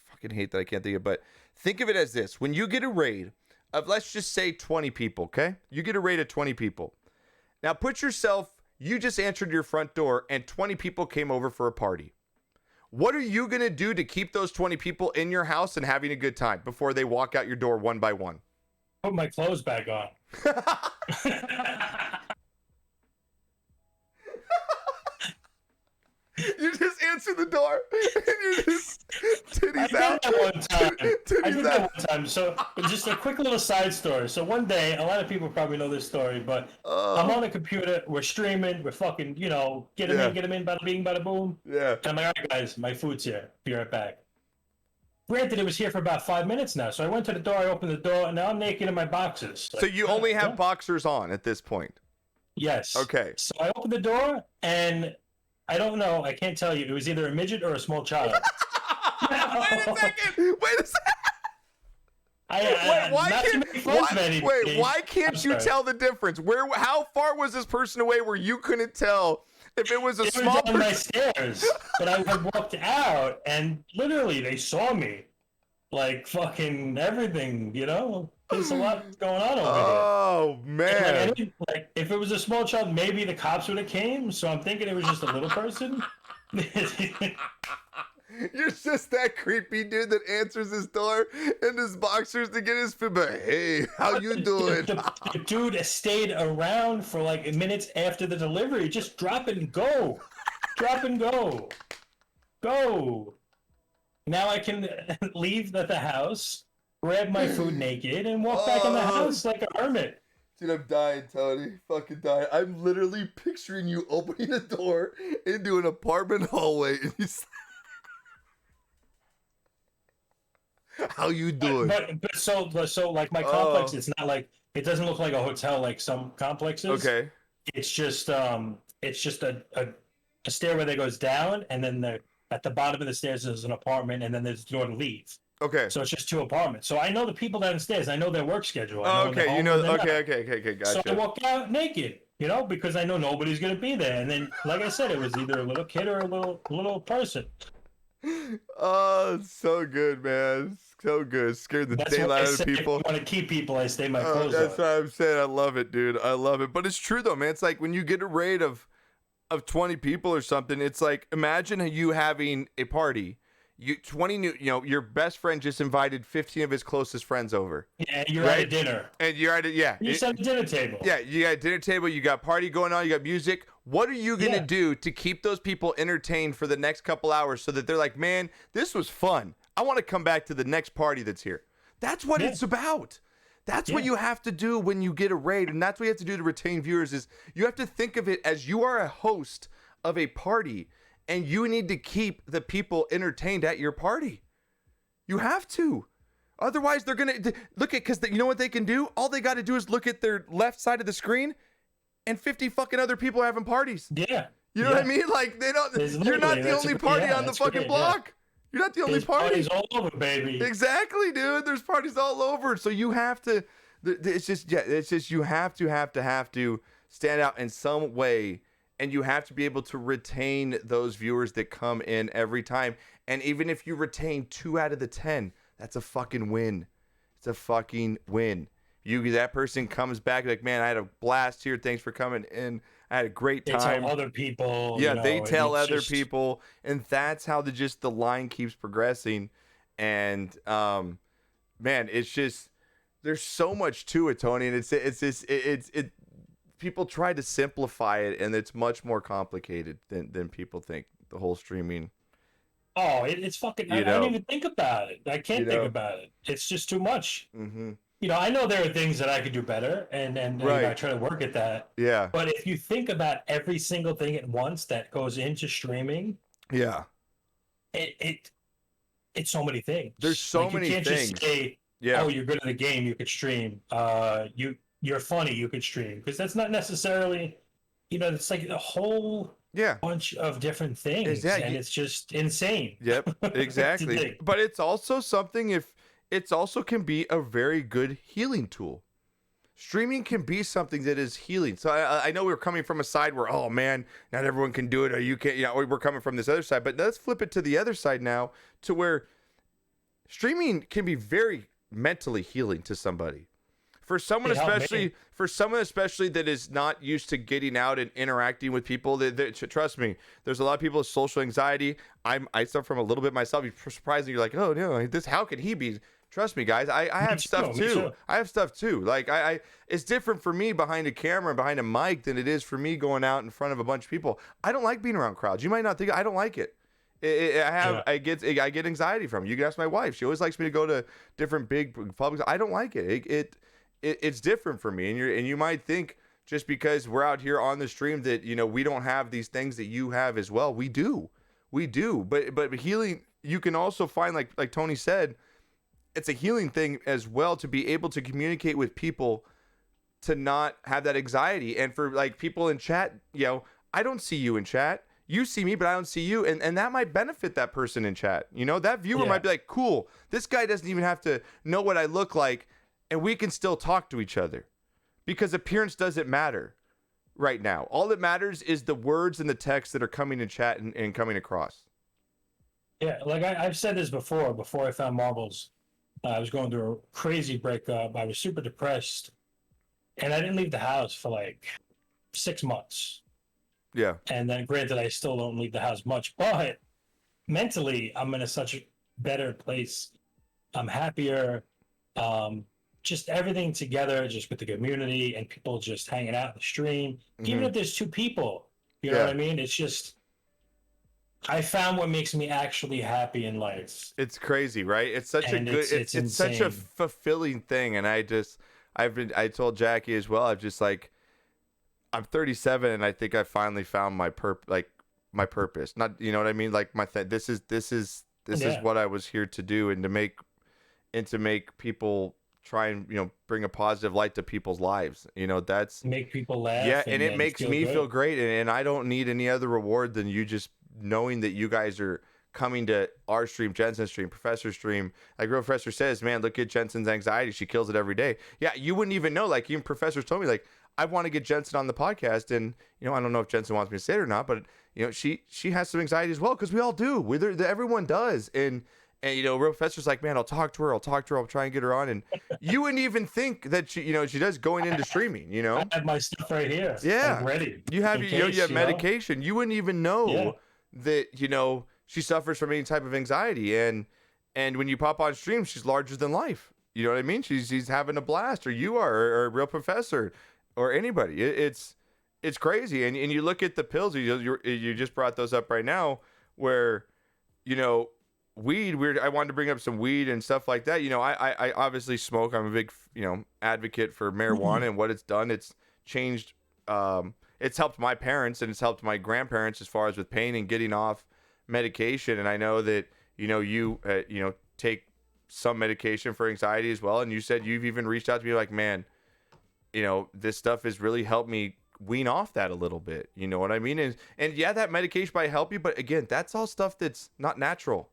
fucking hate that I can't think of it, but think of it as this. When you get a raid of, let's just say 20 people, okay? You get a raid of 20 people. Now put yourself, you just answered your front door and 20 people came over for a party. What are you going to do to keep those 20 people in your house and having a good time before they walk out your door one by one? Put my clothes back on. You just answer the door and you just titties I did out. that one time. I Titties did that out. one time. So just a quick little side story. So one day, a lot of people probably know this story, but I'm on a computer, we're streaming, we're fucking, get them in, bada bing, bada boom. Yeah. And I'm like, all right, guys, my food's here. Be right back. Granted, it was here for about 5 minutes now. So I went to the door, I opened the door, and now I'm naked in my boxers. So you only have boxers on at this point? Yes. Okay. So I opened the door, and I don't know, I can't tell you. It was either a midget or a small child. Wait a second. Why can't you tell the difference? How far was this person away where you couldn't tell if it was a small person? It was on my stairs, but I walked out and literally they saw me, like fucking everything. There's a lot going on over here. Oh man! Like if it was a small child, maybe the cops would have came. So I'm thinking it was just a little person. You're just that creepy dude that answers his door in his boxers to get his food. But hey, how you doing? The dude stayed around for like minutes after the delivery. Just drop it and go. Drop and go. Go. Now I can leave the house, grab my food naked, and walk back in the house like a hermit. Dude, I'm dying, Tony. Fucking dying. I'm literally picturing you opening a door into an apartment hallway. And how you doing? But so like my complex, it's not like, it doesn't look like a hotel like some complexes. Okay. It's just a stairway that goes down, and then at the bottom of the stairs is an apartment, and then there's a door to leave. Okay. So it's just 2 apartments. So I know the people downstairs. I know their work schedule. Okay. Okay. Gotcha. So I walk out naked, because I know nobody's gonna be there. And then, like I said, it was either a little kid or a little person. Oh, so good, man. So good. Scared the daylight out of people. If you want to keep people, I stay my clothes That's on. what I'm saying. I love it, dude. I love it. But it's true though, man. It's like when you get a raid of 20 people or something, it's like, imagine you having a party. Your best friend just invited 15 of his closest friends over. Yeah, you're at a dinner. And you're at you just at a dinner table. Yeah, you got a dinner table, you got party going on, you got music. What are you going to do to keep those people entertained for the next couple hours so that they're like, man, this was fun. I want to come back to the next party that's here. That's what it's about. That's what you have to do when you get a raid, and that's what you have to do to retain viewers is you have to think of it as you are a host of a party, and you need to keep the people entertained at your party. You have to. Otherwise, they're going to look at, because you know what they can do? All they got to do is look at their left side of the screen, and 50 fucking other people are having parties. Yeah. You know what I mean? Like, you're not the only party on the fucking block. Yeah. You're not the only party. There's parties all over, baby. Exactly, dude. There's parties all over. So you have to, you have to stand out in some way, and you have to be able to retain those viewers that come in every time. And even if you retain 2 out of the 10, that's a fucking win. It's a fucking win. That person comes back like, man, I had a blast here. Thanks for coming in. I had a great time. They tell other people. Yeah, they tell other people, and that's how the line keeps progressing. And man, it's just there's so much to it, Tony. And it's people try to simplify it, and it's much more complicated than people think. The whole streaming. Oh, it's fucking. I don't even think about it. I can't think about it. It's just too much. Mm-hmm. I know there are things that I could do better, and I try to work at that. Yeah. But if you think about every single thing at once that goes into streaming, it's so many things. There's so many things. You can't just say, "Oh, you're good at the game. You could stream." you're funny, you could stream, because that's not necessarily, it's like a whole Yeah. bunch of different things, that and it's just insane. Yep, to exactly. think. But it's also something, if it's also can be a very good healing tool. Streaming can be something that is healing. So I know we're coming from a side where, oh man, not everyone can do it, or you can't, or we're coming from this other side. But let's flip it to the other side now, to where streaming can be very mentally healing to somebody. For someone especially that is not used to getting out and interacting with people, trust me, there's a lot of people with social anxiety. I suffer from a little bit myself. You're surprised, you're like, oh no, how could he be? Trust me, guys, I have stuff too. I have stuff too. Like it's different for me behind a camera and behind a mic than it is for me going out in front of a bunch of people. I don't like being around crowds. You might not think I don't like it. I get anxiety from it. You can ask my wife. She always likes me to go to different big publics. I don't like it. It's different for me, and you might think just because we're out here on the stream that we don't have these things that you have as well. We do, but healing, you can also find, like Tony said, it's a healing thing as well, to be able to communicate with people, to not have that anxiety. And for like people in chat, I don't see you in chat. You see me, but I don't see you. And that might benefit that person in chat. That viewer might be like, cool, this guy doesn't even have to know what I look like, and we can still talk to each other, because appearance doesn't matter right now. All that matters is the words and the text that are coming in chat and coming across. Yeah, like I've said this before I found marbles. I was going through a crazy breakup. I was super depressed, and I didn't leave the house for like 6 months. Yeah. And then, granted, I still don't leave the house much, but mentally, I'm in such a better place. I'm happier. Just everything together, just with the community and people just hanging out in the stream. Mm-hmm. Even if there's 2 people, you know what I mean? It's just, I found what makes me actually happy in life. It's crazy, right? It's such a good, it's such a fulfilling thing. And I told Jackie as well, I'm 37, and I think I finally found my purpose. Not, you know what I mean? Like this is what I was here to do, and to make people try and bring a positive light to people's lives. That's make people laugh. Yeah, and it makes me feel great, and I don't need any other reward than you just knowing that you guys are coming to our stream, Jensen's stream, Professor's stream. Like Real Professor says, man, look at Jensen's anxiety. She kills it every day. Yeah, you wouldn't even know. Like, even Professors told me, like, I want to get Jensen on the podcast, and I don't know if Jensen wants me to say it or not, but she has some anxiety as well, because we all do. Everyone does, and Real Professor's like, man, I'll talk to her. I'll try and get her on, and you wouldn't even think that she does going into streaming. I have my stuff right here. Yeah, like ready. You have you have medication. You wouldn't even know that she suffers from any type of anxiety, and when you pop on stream, she's larger than life. You know what I mean? She's having a blast, or you are, or a Real Professor, or anybody. It's crazy. And you look at the pills. You just brought those up right now, where weed. I wanted to bring up some weed and stuff like that. I obviously smoke. I'm a big advocate for marijuana and what it's done. It's changed. It's helped my parents, and it's helped my grandparents as far as with pain and getting off medication. And I know that you take some medication for anxiety as well. And you said you've even reached out to me like, man, this stuff has really helped me wean off that a little bit. You know what I mean? And yeah, that medication might help you, but again, that's all stuff that's not natural.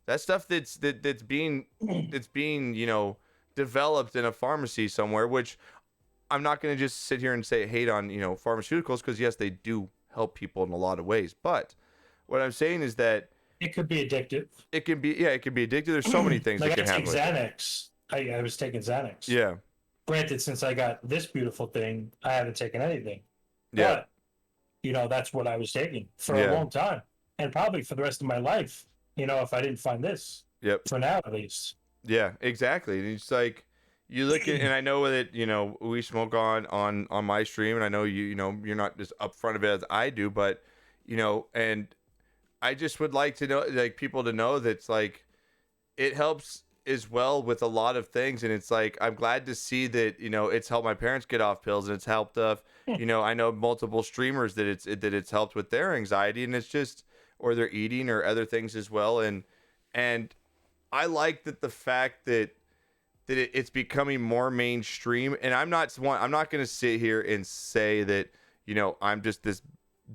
That's stuff that's being developed in a pharmacy somewhere, which I'm not going to just sit here and say hate on, pharmaceuticals, because yes, they do help people in a lot of ways. But what I'm saying is that it could be addictive. It can be addictive. There's so many things like that can happen. Xanax. I was taking Xanax. Yeah. Granted, since I got this beautiful thing, I haven't taken anything. Yeah. But, that's what I was taking for a long time, and probably for the rest of my life. If I didn't find this. Yep. For now, at least. Yeah, exactly. And it's like, you look at, and I know that we smoke on my stream, and I know you're not just upfront of it as I do, but and I just would like to know, like, people to know that it's like it helps as well with a lot of things, and it's like I'm glad to see that it's helped my parents get off pills, and it's helped I know multiple streamers that it's helped with their anxiety, and it's just, or their eating or other things as well, and I like that the fact that that it's becoming more mainstream. And I'm not going to sit here and say that, you know, I'm just this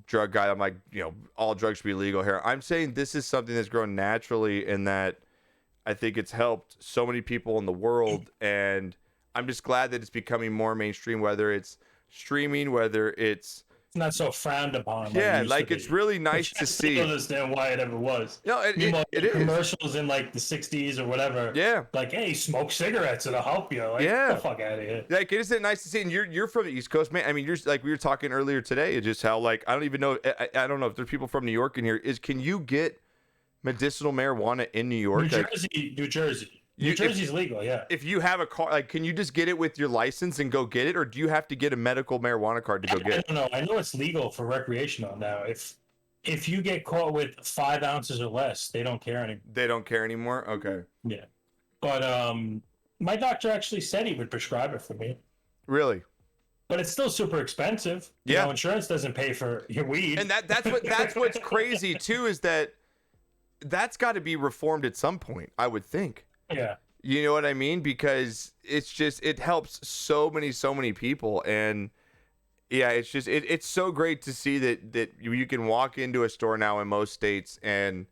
drug guy. I'm like, you know, all drugs should be legal here. I'm saying this is something that's grown naturally, and that I think it's helped so many people in the world. And I'm just glad that it's becoming more mainstream, whether it's streaming, whether it's not so frowned upon. yeah, Like, like it's really nice to see. I don't understand why it ever was. No, Meanwhile, it is. Commercials in like the 60s or whatever. Yeah. Like, hey, smoke cigarettes, it'll help you. Like, Yeah. get the fuck out of here. Like, isn't it nice to see? And you're from the East Coast, man. I mean, you're like we were talking earlier today, just how like I don't even know. I don't know if there's people from New York in here. Can you get medicinal marijuana in New York? New Jersey. New Jersey's legal, yeah. If you have a car, like, can you just get it with your license and go get it, or do you have to get a medical marijuana card to go get it? I don't know. I know it's legal for recreational now. If you get caught with 5 ounces or less, they don't care anymore. They don't care anymore? Okay. Yeah. But my doctor actually said he would prescribe it for me. Really? But it's still super expensive. Yeah. You know, insurance doesn't pay for your weed. And that's what's crazy too, is that's got to be reformed at some point, I would think. Yeah. You know what I mean? Because it helps so many people. And yeah, it's so great to see that you can walk into a store now in most states and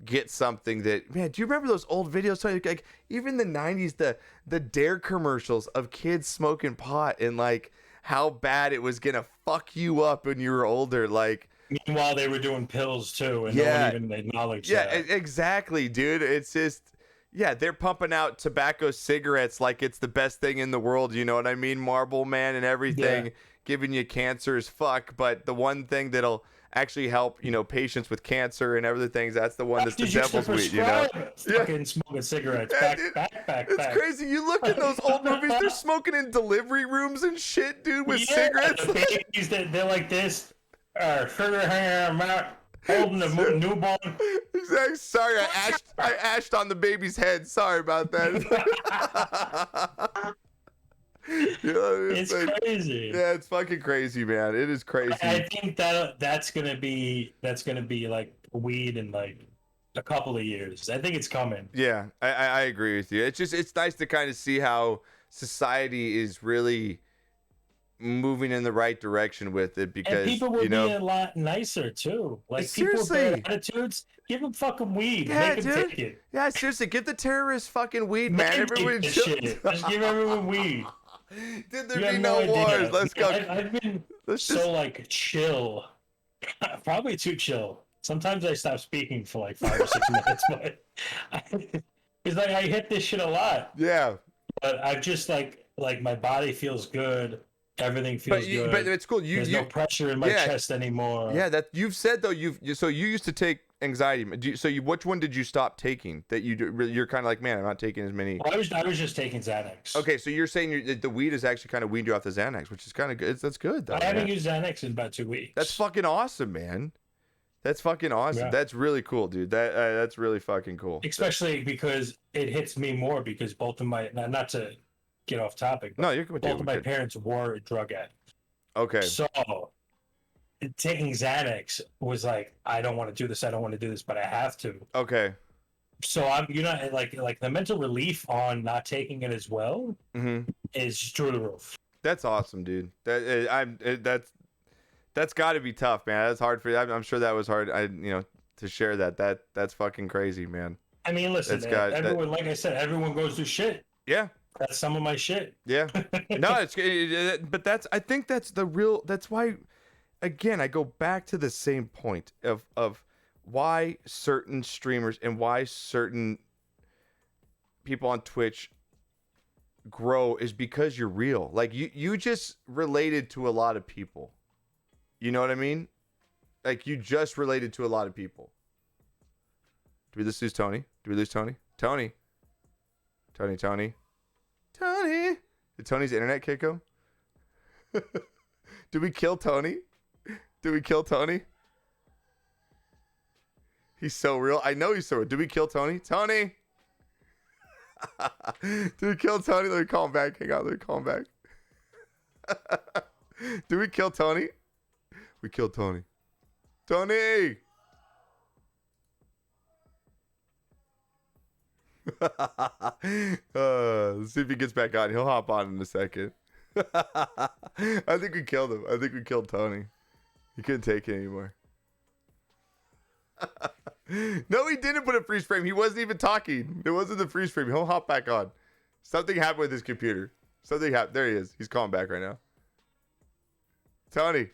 get something that, man, do you remember those old videos? Like even the 90s, the Dare commercials of kids smoking pot and like how bad it was going to fuck you up when you were older. Like, meanwhile, they were doing pills too, and yeah, no one even acknowledged yeah, that. Exactly, dude. It's just, yeah, they're pumping out tobacco cigarettes like it's the best thing in the world. You know what I mean? Marble Man and everything, giving you cancer as fuck. But the one thing that'll actually help, you know, patients with cancer and other things, that's the one that's the devil's weed, you know? Fucking smoking cigarettes. Back. It's crazy. You look at those old movies, they're smoking in delivery rooms and shit, dude, with cigarettes. The babies, they're like this, sugar hanging out, holding the newborn. Exactly. Sorry, I ashed on the baby's head. Sorry about that. You know, it's like, crazy. Yeah, it's fucking crazy, man. It is crazy. I think that's gonna be like weed in like a couple of years. I think it's coming. Yeah, I agree with you. It's nice to kind of see how society is really moving in the right direction with it, because and people would be a lot nicer too. Like, people with bad attitudes, give them fucking weed. Yeah, make them take it. Yeah, seriously, give the terrorists fucking weed, man. Everyone shit. Just give everyone weed. Dude, there'd be no wars. Let's go. I've been like chill, probably too chill. Sometimes I stop speaking for like 5 or 6 minutes, but it's like I hit this shit a lot. Yeah. But I've just like my body feels good. Everything feels good. But it's cool. There's no pressure in my chest anymore. Yeah, that you've said though. So you used to take anxiety. Which one did you stop taking? That you're kind of like, man, I'm not taking as many. Well, I was just taking Xanax. Okay, so you're saying the weed is actually kind of weaned you off the Xanax, which is kind of good. That's good though. I haven't used Xanax in about 2 weeks. That's fucking awesome, man. That's fucking awesome. Yeah. That's really cool, dude. That's really fucking cool. Especially because it hits me more, because both of my, not to get off topic, but both of my parents were drug addicts. Okay. So taking Xanax was like, I don't want to do this, but I have to. Okay. So I'm, like the mental relief on not taking it as well is through the roof. That's awesome, dude. That's got to be tough, man. That's hard for you. I'm sure that was hard. To share that. That's fucking crazy, man. I mean, listen, everyone, like I said, everyone goes through shit. Yeah. That's some of my shit. Yeah. No, but I think that's why, again, I go back to the same point of why certain streamers and why certain people on Twitch grow is because you're real. Like you just related to a lot of people. You know what I mean? Like, you just related to a lot of people. Do we lose Tony? Tony. Did Tony's internet kick him? Did we kill Tony? He's so real. I know he's so real. Did we kill Tony? Did we kill Tony? Let me call him back. Hang on, let me call him back. Did we kill Tony? We killed Tony. Tony! Let's see if he gets back on. He'll hop on in a second. I think we killed him. I think we killed Tony. He couldn't take it anymore. No, he didn't put a freeze frame. He wasn't even talking. It wasn't the freeze frame. He'll hop back on. Something happened with his computer. Something happened. There he is. He's calling back right now. Tony.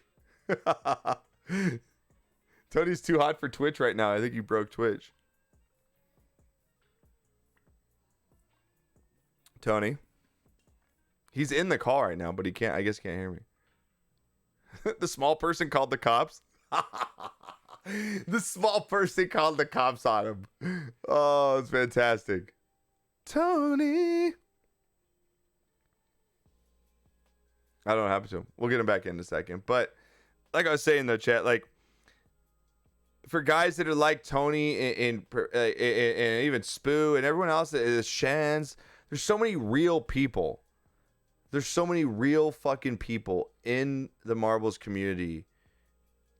Tony's too hot for Twitch right now. I think he broke Twitch. Tony. He's in the call right now, but he can't. I guess he can't hear me. The small person called the cops. The small person called the cops on him. Oh, it's fantastic. Tony. I don't know what happened to him. We'll get him back in a second. But like I was saying though, chat, like for guys that are like Tony and even Spoo and everyone else, is Shans, there's so many real people. There's so many real fucking people in the marbles community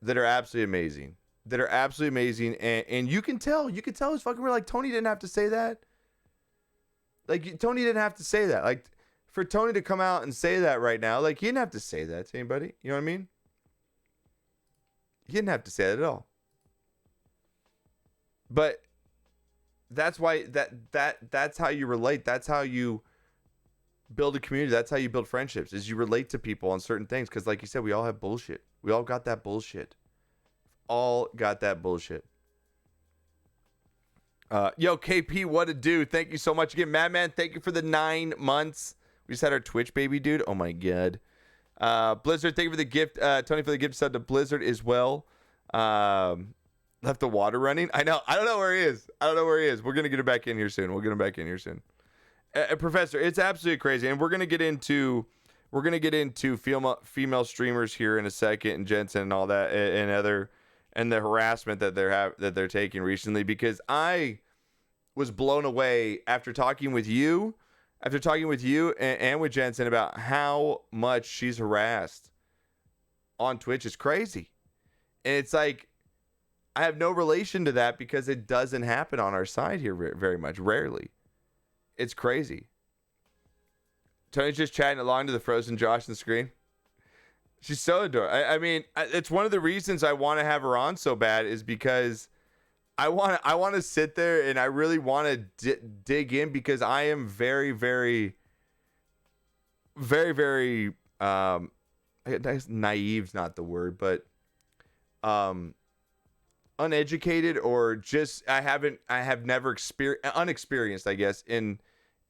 that are absolutely amazing. And you can tell it's fucking real. Like Tony didn't have to say that. Like Tony didn't have to say that. Like for Tony to come out and say that right now, like he didn't have to say that to anybody. You know what I mean? He didn't have to say that at all. But that's why that's how you relate. That's how you build a community. That's how you build friendships, is you relate to people on certain things. Because like you said, we all have bullshit. We all got that bullshit. Yo, KP, what to do? Thank you so much again. Madman, thank you for the 9 months. We just had our Twitch baby, dude. Oh my god. Blizzard, thank you for the gift. Tony for the gift sub to Blizzard as well. Left the water running. I know. I don't know where he is. We're gonna get him back in here soon. Professor, it's absolutely crazy, and we're gonna get into female streamers here in a second, and Jensen and all that, and the harassment that they're taking recently, because I was blown away after talking with you and with Jensen about how much she's harassed on Twitch. It's crazy. And it's like, I have no relation to that because it doesn't happen on our side here very much, rarely. It's crazy. Tony's just chatting along to the frozen Josh on the screen. She's so adorable. I mean, it's one of the reasons I want to have her on so bad, is because I want to sit there and I really want to dig in, because I am very, very, very, very, I guess naive's not the word, but uneducated, or just I have never unexperienced, I guess, in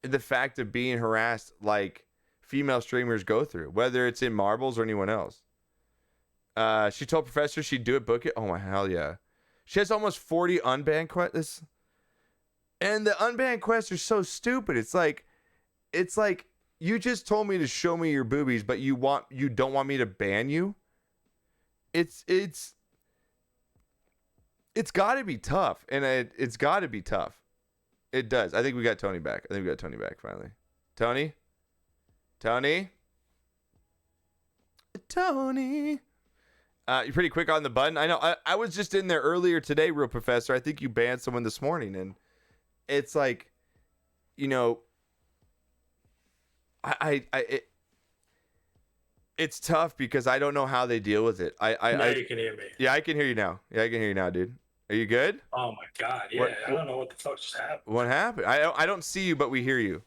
the fact of being harassed like female streamers go through, whether it's in marbles or anyone else. She told Professor she'd do it, book it. Oh my hell yeah. She has almost 40 unbanned quests. And the unbanned quests are so stupid. It's like you just told me to show me your boobies, but you don't want me to ban you? It's got to be tough, and it's got to be tough. It does. I think we got Tony back. Finally. Tony? You're pretty quick on the button. I know. I was just in there earlier today, Real Professor. I think you banned someone this morning, and it's like, you know, it's tough because I don't know how they deal with it. Now you can hear me. Yeah, I can hear you now. Dude. Are you good? Oh my god, yeah. I don't know what the fuck just happened. What happened? I don't see you, but we hear you.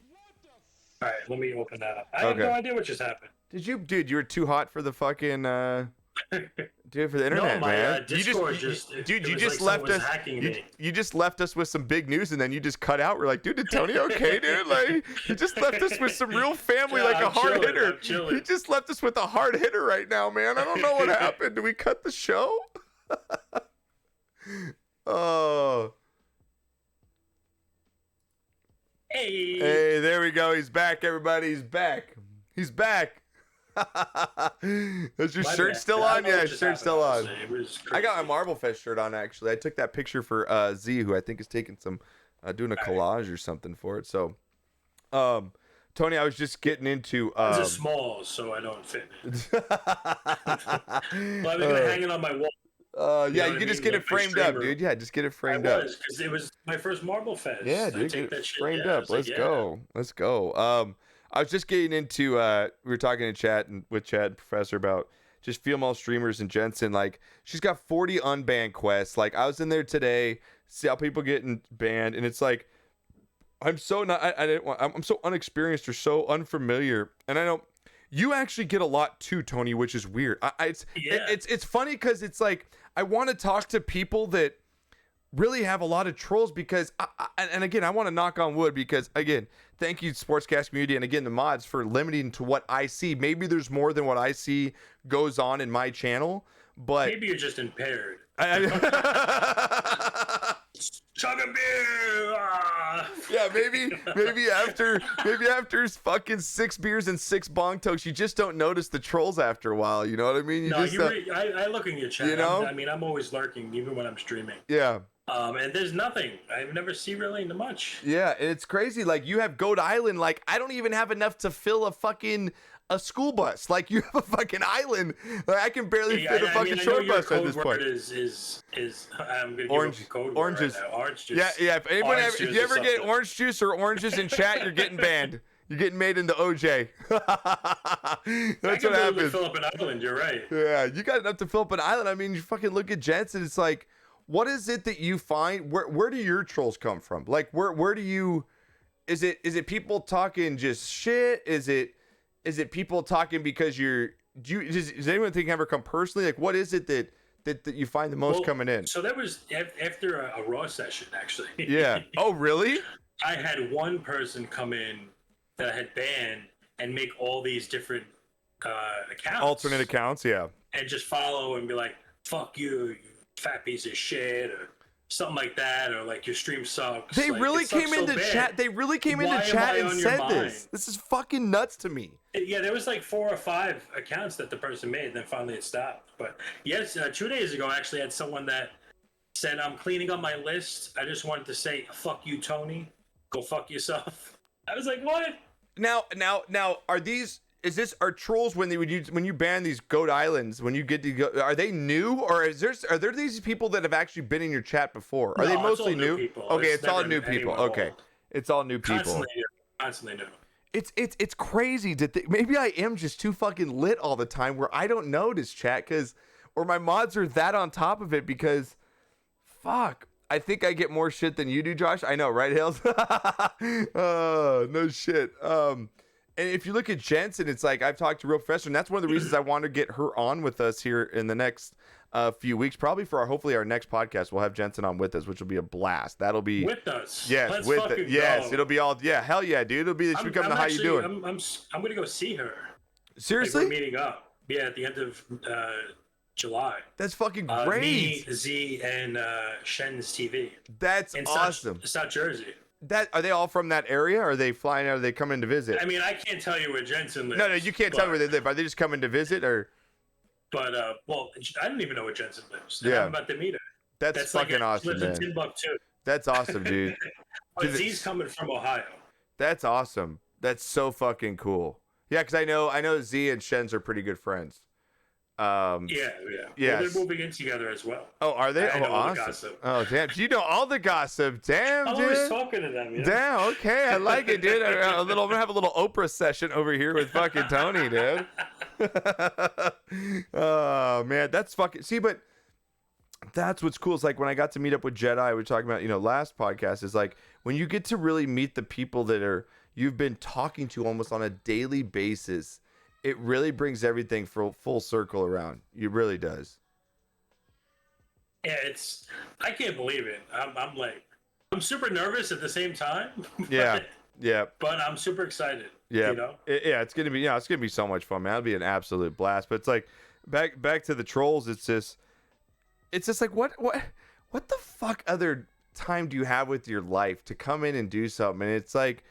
All right, let me open that up. I have no idea what just happened. Dude, you were too hot for the fucking dude, for the internet, no, my, man. Discord You just left us. You just left us with some big news, and then you just cut out. We're like, dude, is Tony okay, dude? Like, you just left us with some real family, like a hard hitter. You just left us with a hard hitter right now, man. I don't know what happened. Did we cut the show? Oh. Hey, there we go. He's back, everybody. He's back. Is your shirt still on? Yeah, your shirt's still on. I got my Marblefest shirt on, actually. I took that picture for Z, who I think is taking some, doing a collage or something for it. So, Tony, I was just getting into. It's a small, so I don't fit. But I've been hanging on my wall. Yeah, what you I can just mean? get it Like my framed up, streamer, dude. Yeah, just get it I framed up. was, because it was my first Marble Fest. Yeah, I dude, get take it that shit. framed Yeah, I up. was like, Let's yeah. go. Let's go. I was just getting into we were talking in chat and with Chad and Professor about just female streamers and Jensen. Like, she's got 40 unbanned quests. Like, I was in there today, see how people getting banned, and it's like I'm so not I didn't want I'm so unexperienced or so unfamiliar. And I know you actually get a lot too, Tony, which is weird. Yeah. It's funny because it's like I want to talk to people that really have a lot of trolls because and again, I want to knock on wood because again, thank you Sportscast community and again the mods for limiting to what I see. Maybe there's more than what I see goes on in my channel, but Maybe you're just impaired. I Chug a beer. Ah. yeah, maybe after fucking 6 beers and 6 bong tokes, you just don't notice the trolls after a while. You know what I mean? No, just, I look in your chat. you know? I mean, I'm always lurking, even when I'm streaming. yeah. And there's nothing. I've never seen really much. Yeah, it's crazy. Like you have Goat Island. Like I don't even have enough to fill a school bus. Like you have a fucking island. Like I can barely fit a fucking short bus at this point. Is I'm gonna Orange, give a code oranges. word right now. Orange juice. Yeah. If anyone, Orange if juice you or ever get something. orange juice or oranges in chat, you're getting banned. You're getting made into OJ. I That's can what barely happens. fill up an island. You're right. Yeah, you got enough to fill up an island. I mean, you fucking look at Jensen. It's like, what is it that you find? Where do your trolls come from? Like, where do you? Is it people talking just shit? Is it people talking because does anyone think ever come personally? Like, what is it that you find the most Well, coming in? So that was after a Raw session, actually. Yeah. Oh, really? I had one person come in that I had banned and make all these different accounts. Alternate accounts. Yeah. And just follow and be like, fuck you, you fat piece of shit, or something like that, or like your stream sucks. They Like, really it sucks came so into bad. chat. They really came Why into am chat I and on your said mind? this. This is fucking nuts to me. Yeah, there was like 4 or 5 accounts that the person made, and then finally it stopped. But yes, 2 days ago, I actually had someone that said, I'm cleaning up my list. I just wanted to say, fuck you, Tony. Go fuck yourself. I was like, what? Now, are trolls when you ban these goat islands, when you get to go, are they new or are there these people that have actually been in your chat before? Are No, they it's mostly all new new? people. Okay, It's it's all never new people. anyone Okay. old. It's all new people. Constantly new. It's crazy to think maybe I am just too fucking lit all the time where I don't notice chat or my mods are that on top of it because fuck. I think I get more shit than you do, Josh. I know, right, Hales? Oh, no shit. And if you look at Jensen, it's like I've talked to Real Professor, and that's one of the reasons I want to get her on with us here in the next few weeks. Probably for hopefully our next podcast, we'll have Jensen on with us, which will be a blast. That'll be With us. yes, Let's with fucking it. Yes, go. it'll be all hell yeah, dude. It'll be. She'll come to how you doing? I'm gonna go see her. Like, Seriously? we're meeting up. Yeah, at the end of July. That's fucking Me, great. Z, and Shen's TV. That's In awesome. South Jersey. Are they all from that area? Or are they flying out? Are they coming to visit? I mean, I can't tell you where Jensen lives. No, you can't tell me where they live. Are they just coming to visit or? But well, I don't even know where Jensen lives. Yeah. I'm about to meet her. That's like fucking awesome, lives man. in Timbuktu. That's awesome, dude. But Dude, Z's coming from Ohio. That's awesome. That's so fucking cool. Yeah, because I know Z and Shen's are pretty good friends. Yeah. Yes. Well, they're moving in together as well. Oh, are they? I Oh, know all the awesome. gossip. Oh, damn. You know all the gossip. Damn, I'm dude. always talking to them. You know? Damn. Okay, I like it, dude. I'm gonna have a little Oprah session over here with fucking Tony, dude. Oh man, that's fucking. See, but that's what's cool. It's like when I got to meet up with Jedi, we were talking about, last podcast. Is like when you get to really meet the people that you've been talking to almost on a daily basis. It really brings everything full circle around. It really does. Yeah, I can't believe it. I'm super nervous at the same time. Yeah. Yeah. But I'm super excited. Yeah. You know? It's gonna be so much fun, man. It'll be an absolute blast. But it's like back to the trolls. It's just like what the fuck other time do you have with your life to come in and do something? And it's like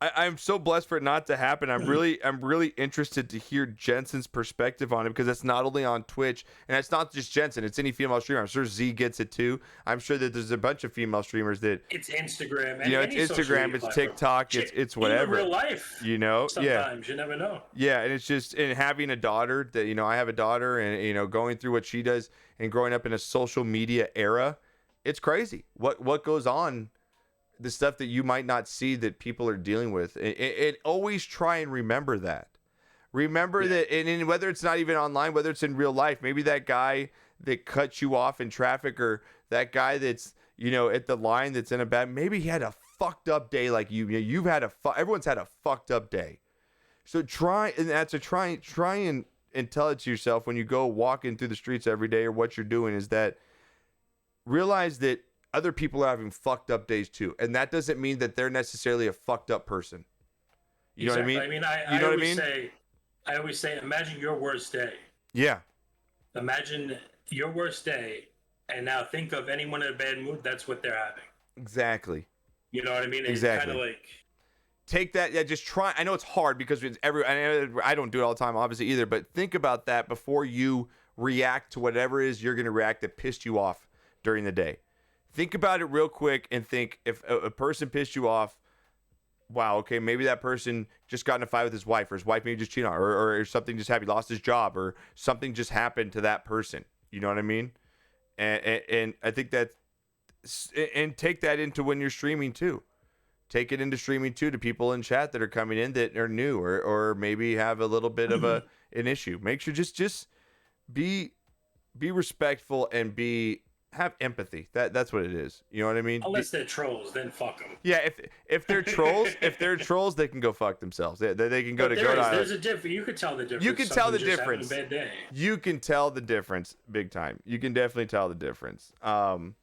I'm so blessed for it not to happen. I'm really interested to hear Jensen's perspective on it, because it's not only on Twitch, and it's not just Jensen, it's any female streamer. I'm sure Z gets it too. I'm sure that there's a bunch of female streamers that, It's Instagram. you know, it's Instagram, it's TikTok, it's whatever. Even real life. You know, sometimes you never know. Yeah, and it's just, and having a daughter that, you know, I have a daughter, and, you know, going through what she does and growing up in a social media era, it's crazy what goes on, the stuff that you might not see that people are dealing with. And always try and remember that. Remember that, and whether it's not even online, whether it's in real life, maybe that guy that cuts you off in traffic, or that guy that's, you know, at the line that's in a bad, maybe he had a fucked up day like you. You've had everyone's had a fucked up day. So try and tell it to yourself when you go walking through the streets every day, or what you're doing, is that realize that other people are having fucked up days too. And that doesn't mean that they're necessarily a fucked up person. You know what I mean? I mean, I always say, imagine your worst day. Yeah. Imagine your worst day, and now think of anyone in a bad mood. That's what they're having. Exactly. You know what I mean? Exactly. Kind of like, take that. Yeah, just try. I know it's hard because I don't do it all the time, obviously, either. But think about that before you react to whatever it is you're going to react that pissed you off during the day. Think about it real quick and think, if a person pissed you off, wow, okay, maybe that person just got in a fight with his wife, or his wife maybe just cheated on, or something just happened, he lost his job, or something just happened to that person. You know what I mean? And I think that, and take that into when you're streaming too. Take it into streaming too, to people in chat that are coming in that are new, or maybe have a little bit of an issue. Make sure just be respectful and have empathy. That's what it is. You know what I mean? Unless they're trolls, then fuck them. Yeah, if they're trolls, they can go fuck themselves. They can go to go. There's a difference. You could tell the difference. You can tell the Someone just difference. having a bad day. You can tell the difference big time. You can definitely tell the difference. Going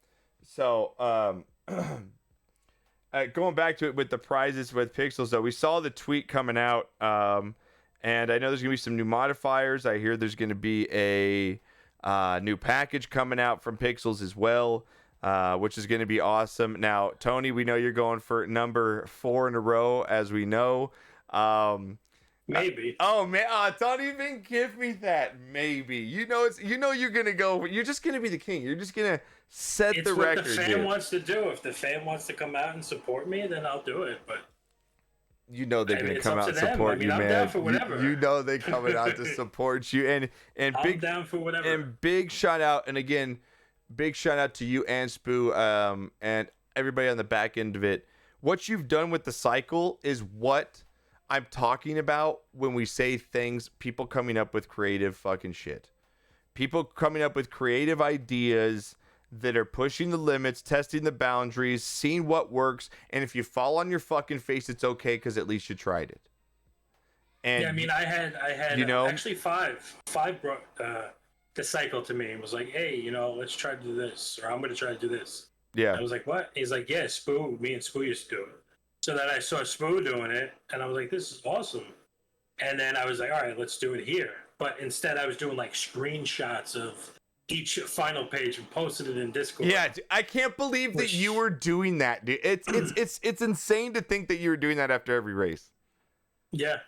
back to it with the prizes with Pixels, though, we saw the tweet coming out, and I know there's gonna be some new modifiers. I hear there's gonna be a new package coming out from Pixels as well, which is going to be awesome. Now, Tony, we know you're going for number 4 in a row, as we know. Maybe. Oh man, don't even give me that. Maybe. You know you're gonna go. You're just gonna be the king. You're just gonna set the record. It's what the fan wants to do. If the fan wants to come out and support me, then I'll do it. But you know they're gonna come out and support you, man. I'm down for whatever. You know they coming out to support you, and I'm down for whatever. And big shout out, and again, big shout out to you and Spoo, and everybody on the back end of it. What you've done with the cycle is what I'm talking about when we say things. People coming up with creative fucking shit. People coming up with creative ideas that are pushing the limits, testing the boundaries, seeing what works, and if you fall on your fucking face, it's okay, because at least you tried it. And yeah, I mean, I had you know, actually five brought the cycle to me and was like, hey, you know, let's try to do this, or I'm going to try to do this. Yeah. I was like, what? He's like, yeah, me and Spoo used to do it. So then I saw Spoo doing it, and I was like, this is awesome. And then I was like, all right, let's do it here. But instead, I was doing like screenshots of each final page and posted it in Discord. Yeah, I can't believe that you were doing that, dude. It's insane to think that you were doing that after every race. Yeah.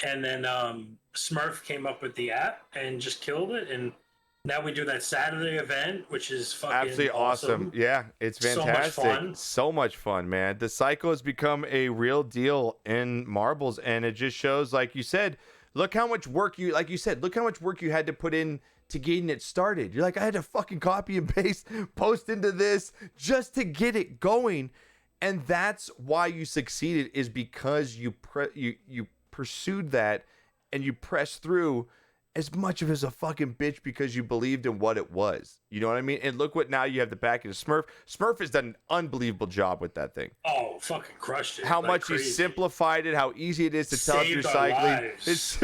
And then Smurf came up with the app and just killed it, and now we do that Saturday event, which is fucking absolutely awesome. Yeah, it's fantastic. So much fun, man. The cycle has become a real deal in marbles, and it just shows, like you said, look how much work you had to put in to getting it started. You're like, I had to fucking copy and paste, post into this just to get it going. And that's why you succeeded, is because you pursued that, and you pressed through as much of it as a fucking bitch, because you believed in what it was. You know what I mean? And look what now you have the back of Smurf. Smurf has done an unbelievable job with that thing. Oh, fucking crushed it. How much crazy. You simplified it, how easy it is to tell if you're cycling. It's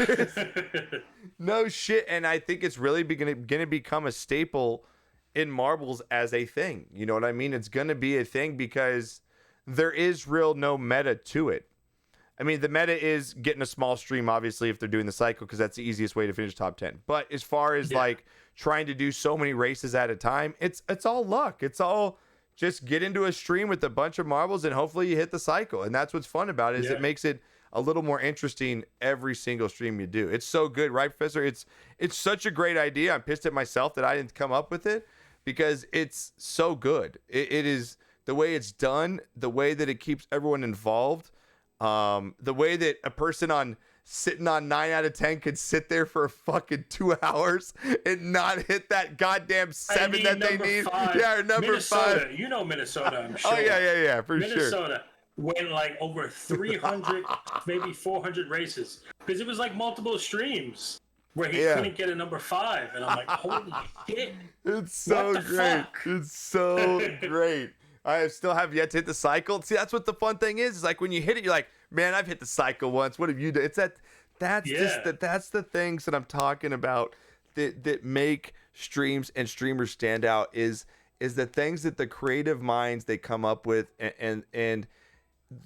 no shit. And I think it's really going to become a staple in marbles as a thing. You know what I mean? It's going to be a thing because there is no meta to it. I mean, the meta is getting a small stream, obviously, if they're doing the cycle, because that's the easiest way to finish top 10. But as far as like trying to do so many races at a time, it's all luck. It's all just get into a stream with a bunch of marbles and hopefully you hit the cycle. And that's what's fun about it, is it makes it a little more interesting every single stream you do. It's so good, right, Professor? It's such a great idea. I'm pissed at myself that I didn't come up with it, because it's so good. It is the way it's done, the way that it keeps everyone involved, the way that a person sitting on 9 out of 10 could sit there for a fucking 2 hours and not hit that goddamn 7 that they need. 5. Yeah, or number Minnesota. 5. You know Minnesota, I'm sure. Oh yeah, for sure. Minnesota went like over 300, maybe 400 races, because it was like multiple streams where he couldn't get a number 5, and I'm like, holy shit! It's so great. Fuck? It's so great. I still have yet to hit the cycle. See, that's what the fun thing is. It's like when you hit it, you're like, man, I've hit the cycle once. What have you done? It's that's the things that I'm talking about that make streams and streamers stand out, is the things that the creative minds they come up with, and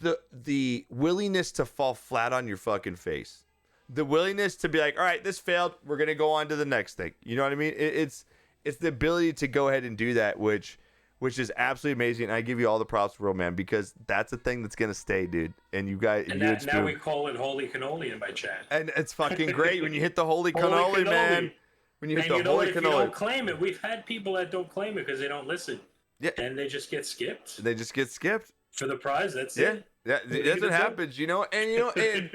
the willingness to fall flat on your fucking face. The willingness to be like, all right, this failed. We're going to go on to the next thing. You know what I mean? It's the ability to go ahead and do that, which is absolutely amazing. And I give you all the props for real, man, because that's a thing that's going to stay, dude. And you guys, and now we call it holy cannoli in my chat. And it's fucking great when you hit the holy cannoli, man. When you hit the holy if cannoli. you don't claim it, we've had people that don't claim it because they don't listen. Yeah. And they just get skipped. They just get skipped. For the prize, that's it. Yeah, that's what happens, you know. And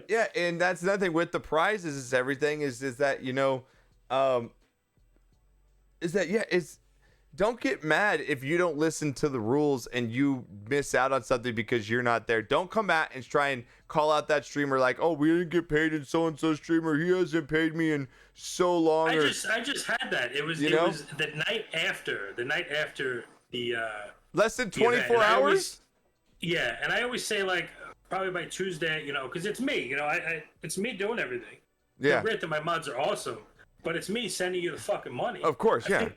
yeah, and that's another thing with the prizes, is everything is that, don't get mad if you don't listen to the rules and you miss out on something because you're not there. Don't come back and try and call out that streamer like, oh, we didn't get paid in so and so streamer. He hasn't paid me in so long. I just had that. It was the night after the less than 24 hours. Yeah, and I always say, like, probably by Tuesday, because it's me, it's me doing everything. Yeah. Granted, my mods are awesome, but it's me sending you the fucking money. Of course, yeah.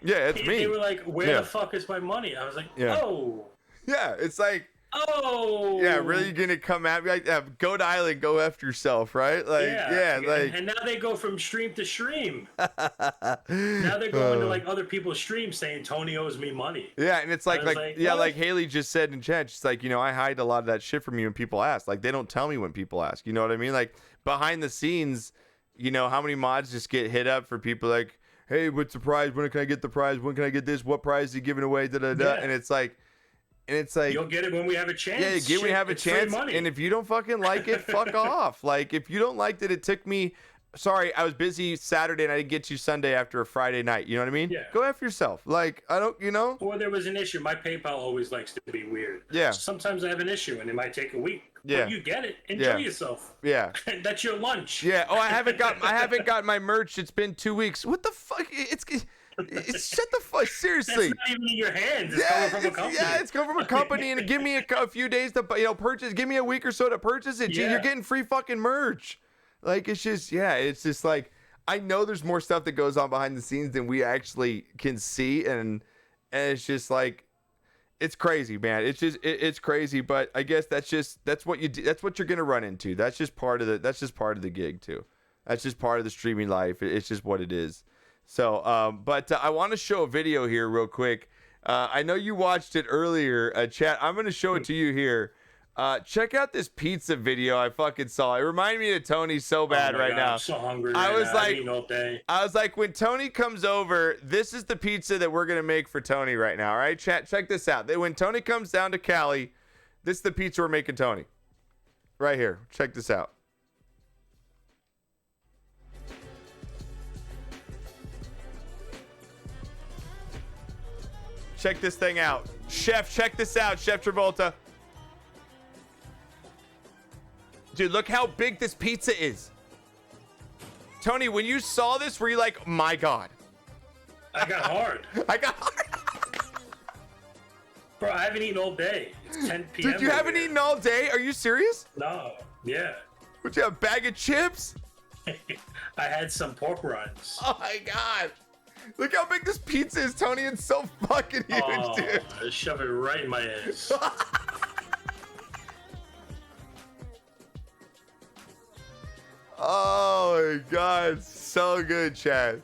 Yeah, it's me. They were like, where the fuck is my money? I was like, oh. Yeah, it's like, oh. Yeah, really gonna come at me like, go to Island, go after yourself, right? Like, and now they go from stream to stream. Now they're going to like other people's streams saying Tony owes me money. Yeah, and it's like what? Haley just said in chat, she's like, I hide a lot of that shit from you when people ask. Like, they don't tell me when people ask. You know what I mean? Like, behind the scenes, how many mods just get hit up for people like, hey, what's the prize? When can I get the prize? When can I get this? What prize is he giving away? Da-da-da. And it's like, you'll get it when we have a chance. Yeah, get when we have a chance. And if you don't fucking like it, fuck off. Like, if you don't like that, it took me. Sorry, I was busy Saturday and I didn't get you Sunday after a Friday night. You know what I mean? Yeah. Go after yourself. Like, I don't, Or there was an issue. My PayPal always likes to be weird. Yeah. Sometimes I have an issue and it might take a week. Yeah. But you get it. Enjoy yourself. Yeah. That's your lunch. Yeah. Oh, I haven't got my merch. It's been 2 weeks. What the fuck? It's shut the fuck. Seriously. That's not even in your hands. It's coming from a company. Yeah, it's coming from a company, and give me a few days to purchase. Give me a week or so to purchase it. You're getting free fucking merch. Like, it's just like, I know there's more stuff that goes on behind the scenes than we actually can see, and it's just like, it's crazy, man. It's crazy, but I guess that's what you do. That's what you're gonna run into. That's just part of the gig too. That's just part of the streaming life. It's just what it is. So, but I want to show a video here real quick. I know you watched it earlier, chat. I'm gonna show it to you here. Check out this pizza video I fucking saw. It reminded me of Tony so bad right now. I'm so hungry. I was like, when Tony comes over, this is the pizza that we're gonna make for Tony right now. All right, chat. Check this out. When Tony comes down to Cali, this is the pizza we're making Tony. Right here. Check this out. Check this thing out. Chef, check this out, Chef Travolta. Dude, look how big this pizza is. Tony, when you saw this, were you like, my God? I got hard. Bro, I haven't eaten all day. It's 10 p.m. Dude, you haven't eaten all day? Are you serious? No. Yeah. What, you have a bag of chips? I had some pork rinds. Oh, my God. Look how big this pizza is, Tony. It's so fucking huge, dude. I shove it right in my ass. Oh, my God. So good, Chad.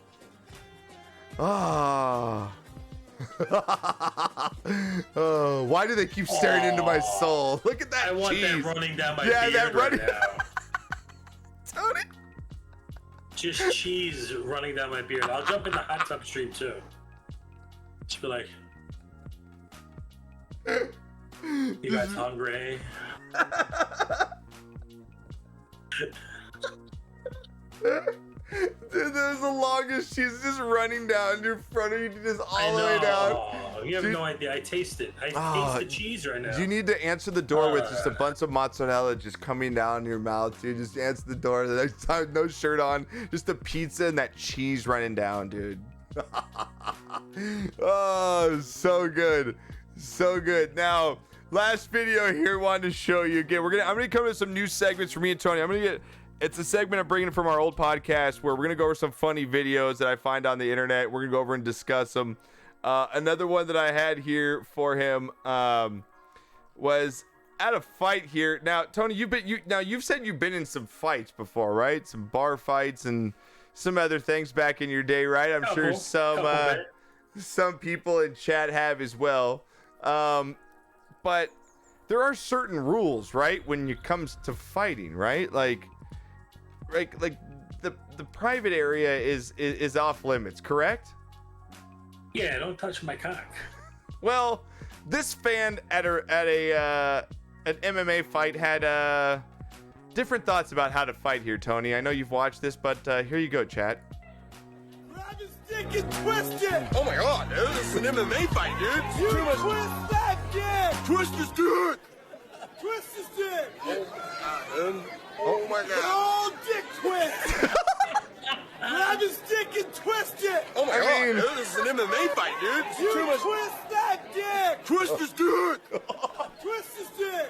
Ah. Oh, why do they keep staring into my soul? Look at that I want cheese. that running down my Yeah, beard that running- right now. Tony. Just cheese running down my beard. I'll jump in the hot tub stream too. Just be like, you guys hungry? Dude, that was the longest cheese just running down in front of you, just all the way down. You have Dude. no idea. I taste it. I Oh, taste the cheese right now. You need to answer the door with just a bunch of mozzarella just coming down your mouth, dude. Just answer the door the next time, no shirt on, just the pizza and that cheese running down, dude. Oh, so good. So good. Now, last video here, wanted to show you again. I'm gonna come with some new segments for me and Tony. It's a segment I'm bringing from our old podcast where we're gonna go over some funny videos that I find on the internet. We're gonna go over and discuss them. Another one that I had here for him was at a fight here. Now, Tony, you've said you've been in some fights before, right? Some bar fights and some other things back in your day, right? I'm sure some people in chat have as well. But there are certain rules, right? When it comes to fighting, right? Like the private area is off limits, correct? Yeah, don't touch my cock. Well, this fan at an MMA fight had different thoughts about how to fight here, Tony. I know you've watched this, but here you go, chat. Grab his dick and twist it! Oh my god, dude, this is an MMA fight, dude. You twist that dick! Twist his dick. Twist his dick! Oh my god. Oh, dick twist! Grab his dick and twist it! Oh my god, dude, this is an MMA fight, dude. You twist that dick! Twist his dick. Twist his dick!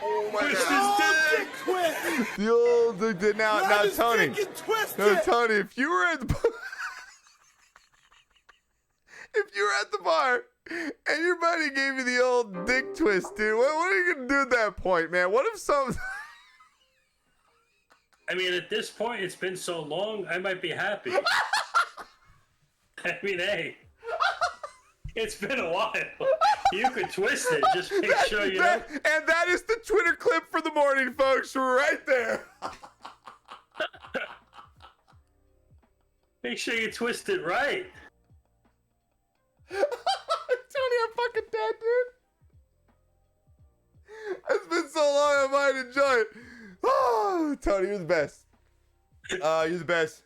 Oh my Twist god. Oh, his dick twist! The old now Grab his Tony. dick and twist No, it! Tony, if you were at the bar and your buddy gave you the old dick twist, dude, what are you gonna do at that point, man? What if some? I mean, at this point, it's been so long, I might be happy. I mean, hey, it's been a while. You could twist it. Just make sure you know. And that is the Twitter clip for the morning, folks, right there. Make sure you twist it right. Tony, I'm fucking dead, dude. It's been so long, I might enjoy it. Oh, Tony, you're the best. You're the best.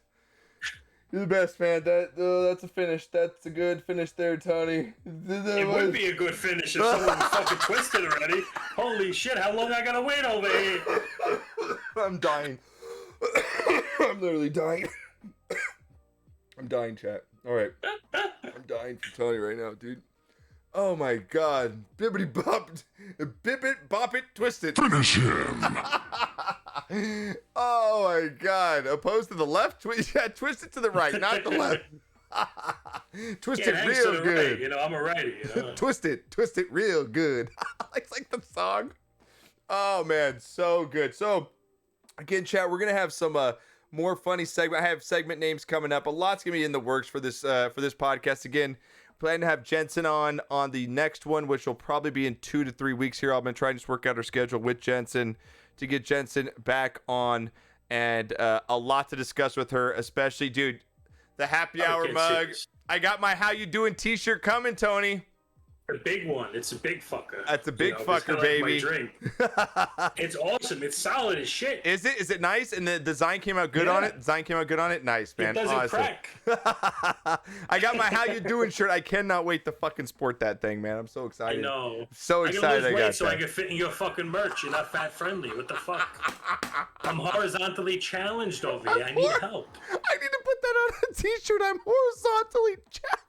You're the best, man. That's a finish. That's a good finish there, Tony. It would be a good finish if someone fucking twisted already. Holy shit, how long I gotta wait over here? I'm dying. I'm literally dying. I'm dying, chat. All right. I'm dying for Tony right now, dude. Oh my god. Bibbity bop it, twist it. Finish him. Oh my god. Opposed to the left, twist it to the right, not the left. Twist it thanks to real the good. right, you know, I'm a righty, you know. Twist it real good. It's like the song. Oh man, so good. So again, chat, we're gonna have some more funny segment. I have segment names coming up. A lot's gonna be in the works for this podcast. Again, plan to have Jensen on the next one, which will probably be in 2 to 3 weeks here. I'm gonna try and just work out our schedule with Jensen to get Jensen back on, and a lot to discuss with her, especially, dude, the happy hour mug. Serious. I got my "How You Doing" t-shirt coming, Tony. A big one. It's a big fucker. That's a big it's fucker, kinda baby. Like my drink. It's awesome. It's solid as shit. Is it nice? And the design came out good on it? Design came out good on it? Nice, man. It doesn't Awesome. crack. I got my "How You Doing" shirt. I cannot wait to fucking sport that thing, man. I'm so I excited. know. So I excited gotta I lose got weight so that. I can fit in your fucking merch. You're not fat friendly. What the fuck? I'm horizontally challenged over here. I need help. I need to put that on a t-shirt. I'm horizontally challenged.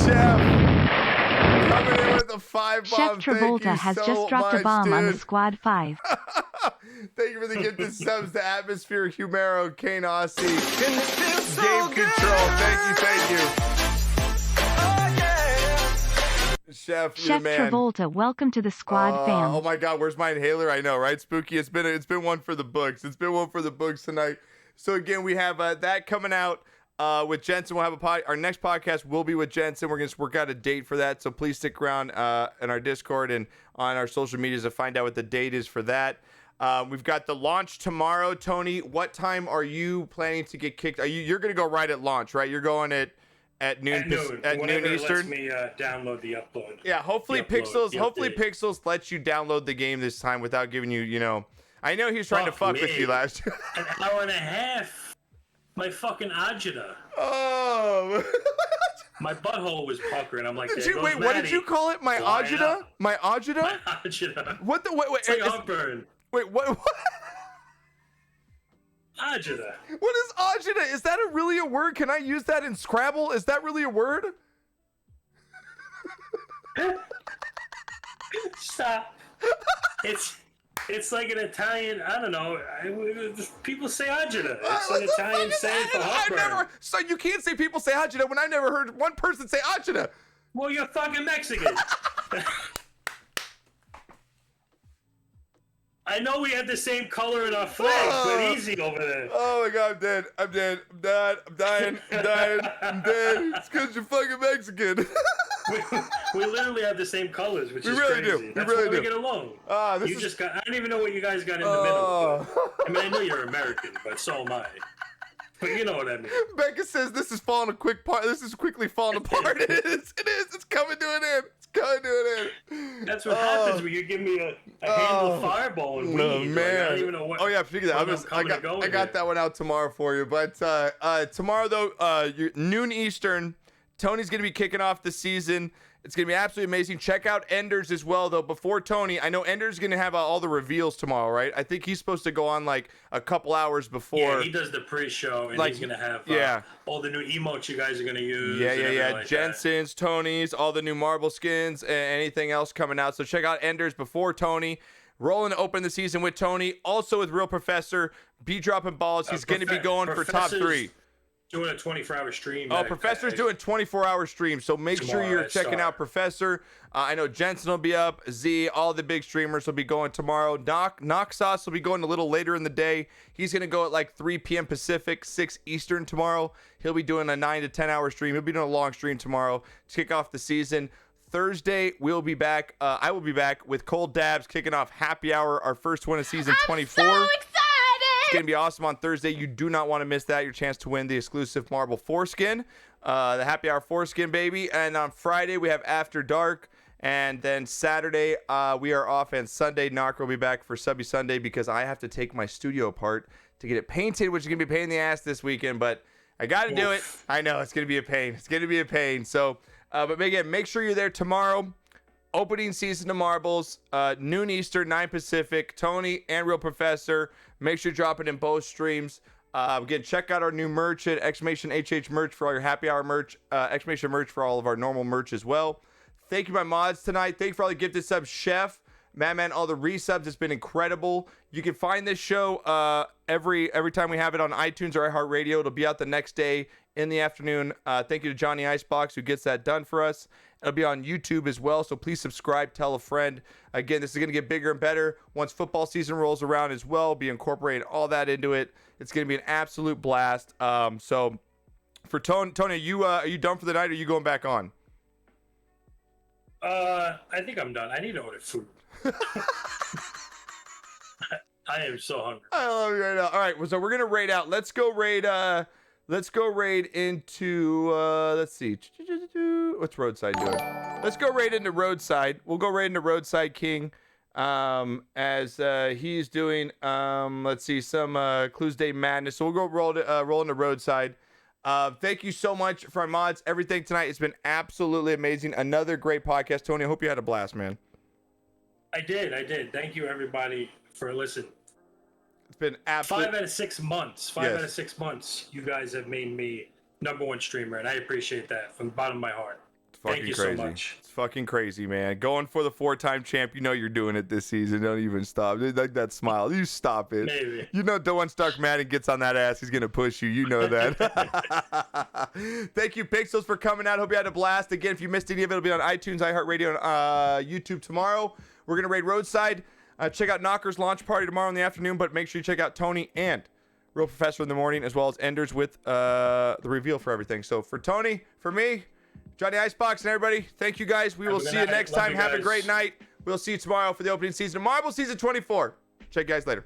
Chef, coming in with a 5 bomb. Chef Thank you Travolta has so just dropped a much, bomb on the dude. squad 5. Thank you for the gifted subs to Atmosphere, Humero, Kane Aussie, Game Control. Thank you. Chef, you're Chef the man. Travolta, welcome to the squad, fam. Oh my God, where's my inhaler? I know, right? Spooky. It's been one for the books. It's been one for the books tonight. So again, we have that coming out with Jensen. We'll have our next podcast will be with Jensen. We're gonna work out a date for that. So please stick around in our Discord and on our social medias to find out what the date is for that. We've got the launch tomorrow. Tony, what time are you planning to get kicked? You're gonna go right at launch, right? You're going at noon at noon Eastern. Lets me download the upload. Yeah, hopefully Pixels lets you download the game this time without giving you, I know he was trying to fuck with you last year. An hour and a half. My fucking agita. Oh. My butthole was puckering. I'm like, Wait, what did you call it? My agita? My agita? My agita. What the wait? It's like heartburn. Wait, what? Agita. What is agita? Is that really a word? Can I use that in Scrabble? Is that really a word? Stop. It's like an Italian, I don't know. People say agita. It's an Italian saying for heartburn. So you can't say people say agita when I've never heard one person say agita. Well, you're fucking Mexican. I know we have the same color in our flags, but easy over there. Oh my God, I'm dead. I'm dying. I'm dead. It's because you're fucking Mexican. we literally have the same colors, which is really crazy. do. That's really why do. we get along. I don't even know what you guys got in the middle. I mean, I know you're American, but so am I. But you know what I mean. Becca says this is falling This is quickly falling apart. It is. It's coming to an end. That's what happens when you give me a handle of Fireball and weed. Oh man! Like, I don't even know what. Oh yeah, figure that. I got that one out tomorrow for you. But tomorrow though, noon Eastern, Tony's gonna be kicking off the season. It's gonna be absolutely amazing. Check out Enders as well though. Before Tony, I know Enders gonna have all the reveals tomorrow, right? I think he's supposed to go on like a couple hours before. Yeah, he does the pre-show, and he's gonna have all the new emotes you guys are gonna use. Yeah. Like Jensen's, Tony's, all the new marble skins, and anything else coming out. So check out Enders before Tony. Rolling to open the season with Tony, also with Real Professor. Be dropping balls. He's gonna be going for top 3. Doing a 24-hour stream. Oh, Professor's doing 24-hour streams, so make sure you're checking out Professor. I know Jensen will be up, Z, all the big streamers will be going tomorrow. Noxos will be going a little later in the day. He's going to go at like 3 p.m. Pacific, 6 Eastern tomorrow. He'll be doing a 9 to 10-hour stream. He'll be doing a long stream tomorrow to kick off the season. Thursday, we'll be back. I will be back with Cold Dabs kicking off Happy Hour, our first one of season 24. So excited! It's going to be awesome on Thursday. You do not want to miss that. Your chance to win the exclusive marble foreskin, the Happy Hour foreskin, baby. And on Friday, we have After Dark. And then Saturday, we are off. And Sunday, Knocker will be back for Subby Sunday because I have to take my studio apart to get it painted, which is going to be a pain in the ass this weekend. But I got to do it. I know, it's going to be a pain. So, but again, make sure you're there tomorrow. Opening season of Marbles, noon Eastern, 9 Pacific. Tony and Real Professor. Make sure you drop it in both streams. Again, check out our new merch at exclamation HH merch for all your happy hour merch. Exclamation merch for all of our normal merch as well. Thank you, my mods tonight. Thank you for all the gifted subs, Chef, Madman, all the resubs. It's been incredible. You can find this show every time we have it on iTunes or iHeartRadio. It'll be out the next day in the afternoon. Thank you to Johnny Icebox who gets that done for us. It'll be on YouTube as well, so please subscribe, tell a friend. Again, this is going to get bigger and better once football season rolls around as well. Be incorporating all that into it. It's going to be an absolute blast. So for Tony, are you done for the night or are you going back on? I think I'm done. I need to order food. I am so hungry. I love you right now. All right, so we're going to raid out. Let's go raid into, let's see. What's Roadside doing? Let's go raid into Roadside. We'll go raid into Roadside King as he's doing, let's see, some Clues Day Madness. So we'll go roll into Roadside. Thank you so much for our mods. Everything tonight has been absolutely amazing. Another great podcast. Tony, I hope you had a blast, man. I did. Thank you, everybody, for listening. It's been absolutely 5 out of 6 months. 5 out of 6 months. You guys have made me #1 streamer, and I appreciate that from the bottom of my heart. Thank you crazy. so much. It's fucking crazy, man. Going for the 4-time champ. You know you're doing it this season. Don't even stop. Like that smile. You stop it. Maybe. You know, once Stark Madden gets on that ass, he's gonna push you. You know that. Thank you, Pixels, for coming out. Hope you had a blast. Again, if you missed any of it, it'll be on iTunes, iHeartRadio, and YouTube tomorrow. We're gonna raid Roadside. Check out Knocker's launch party tomorrow in the afternoon, but make sure you check out Tony and Real Professor in the morning, as well as Enders with the reveal for everything. So for Tony, for me, Johnny Icebox, and everybody, thank you guys. We will see you next time. Have a great night. We'll see you tomorrow for the opening season of Marvel Season 24. Check you guys later.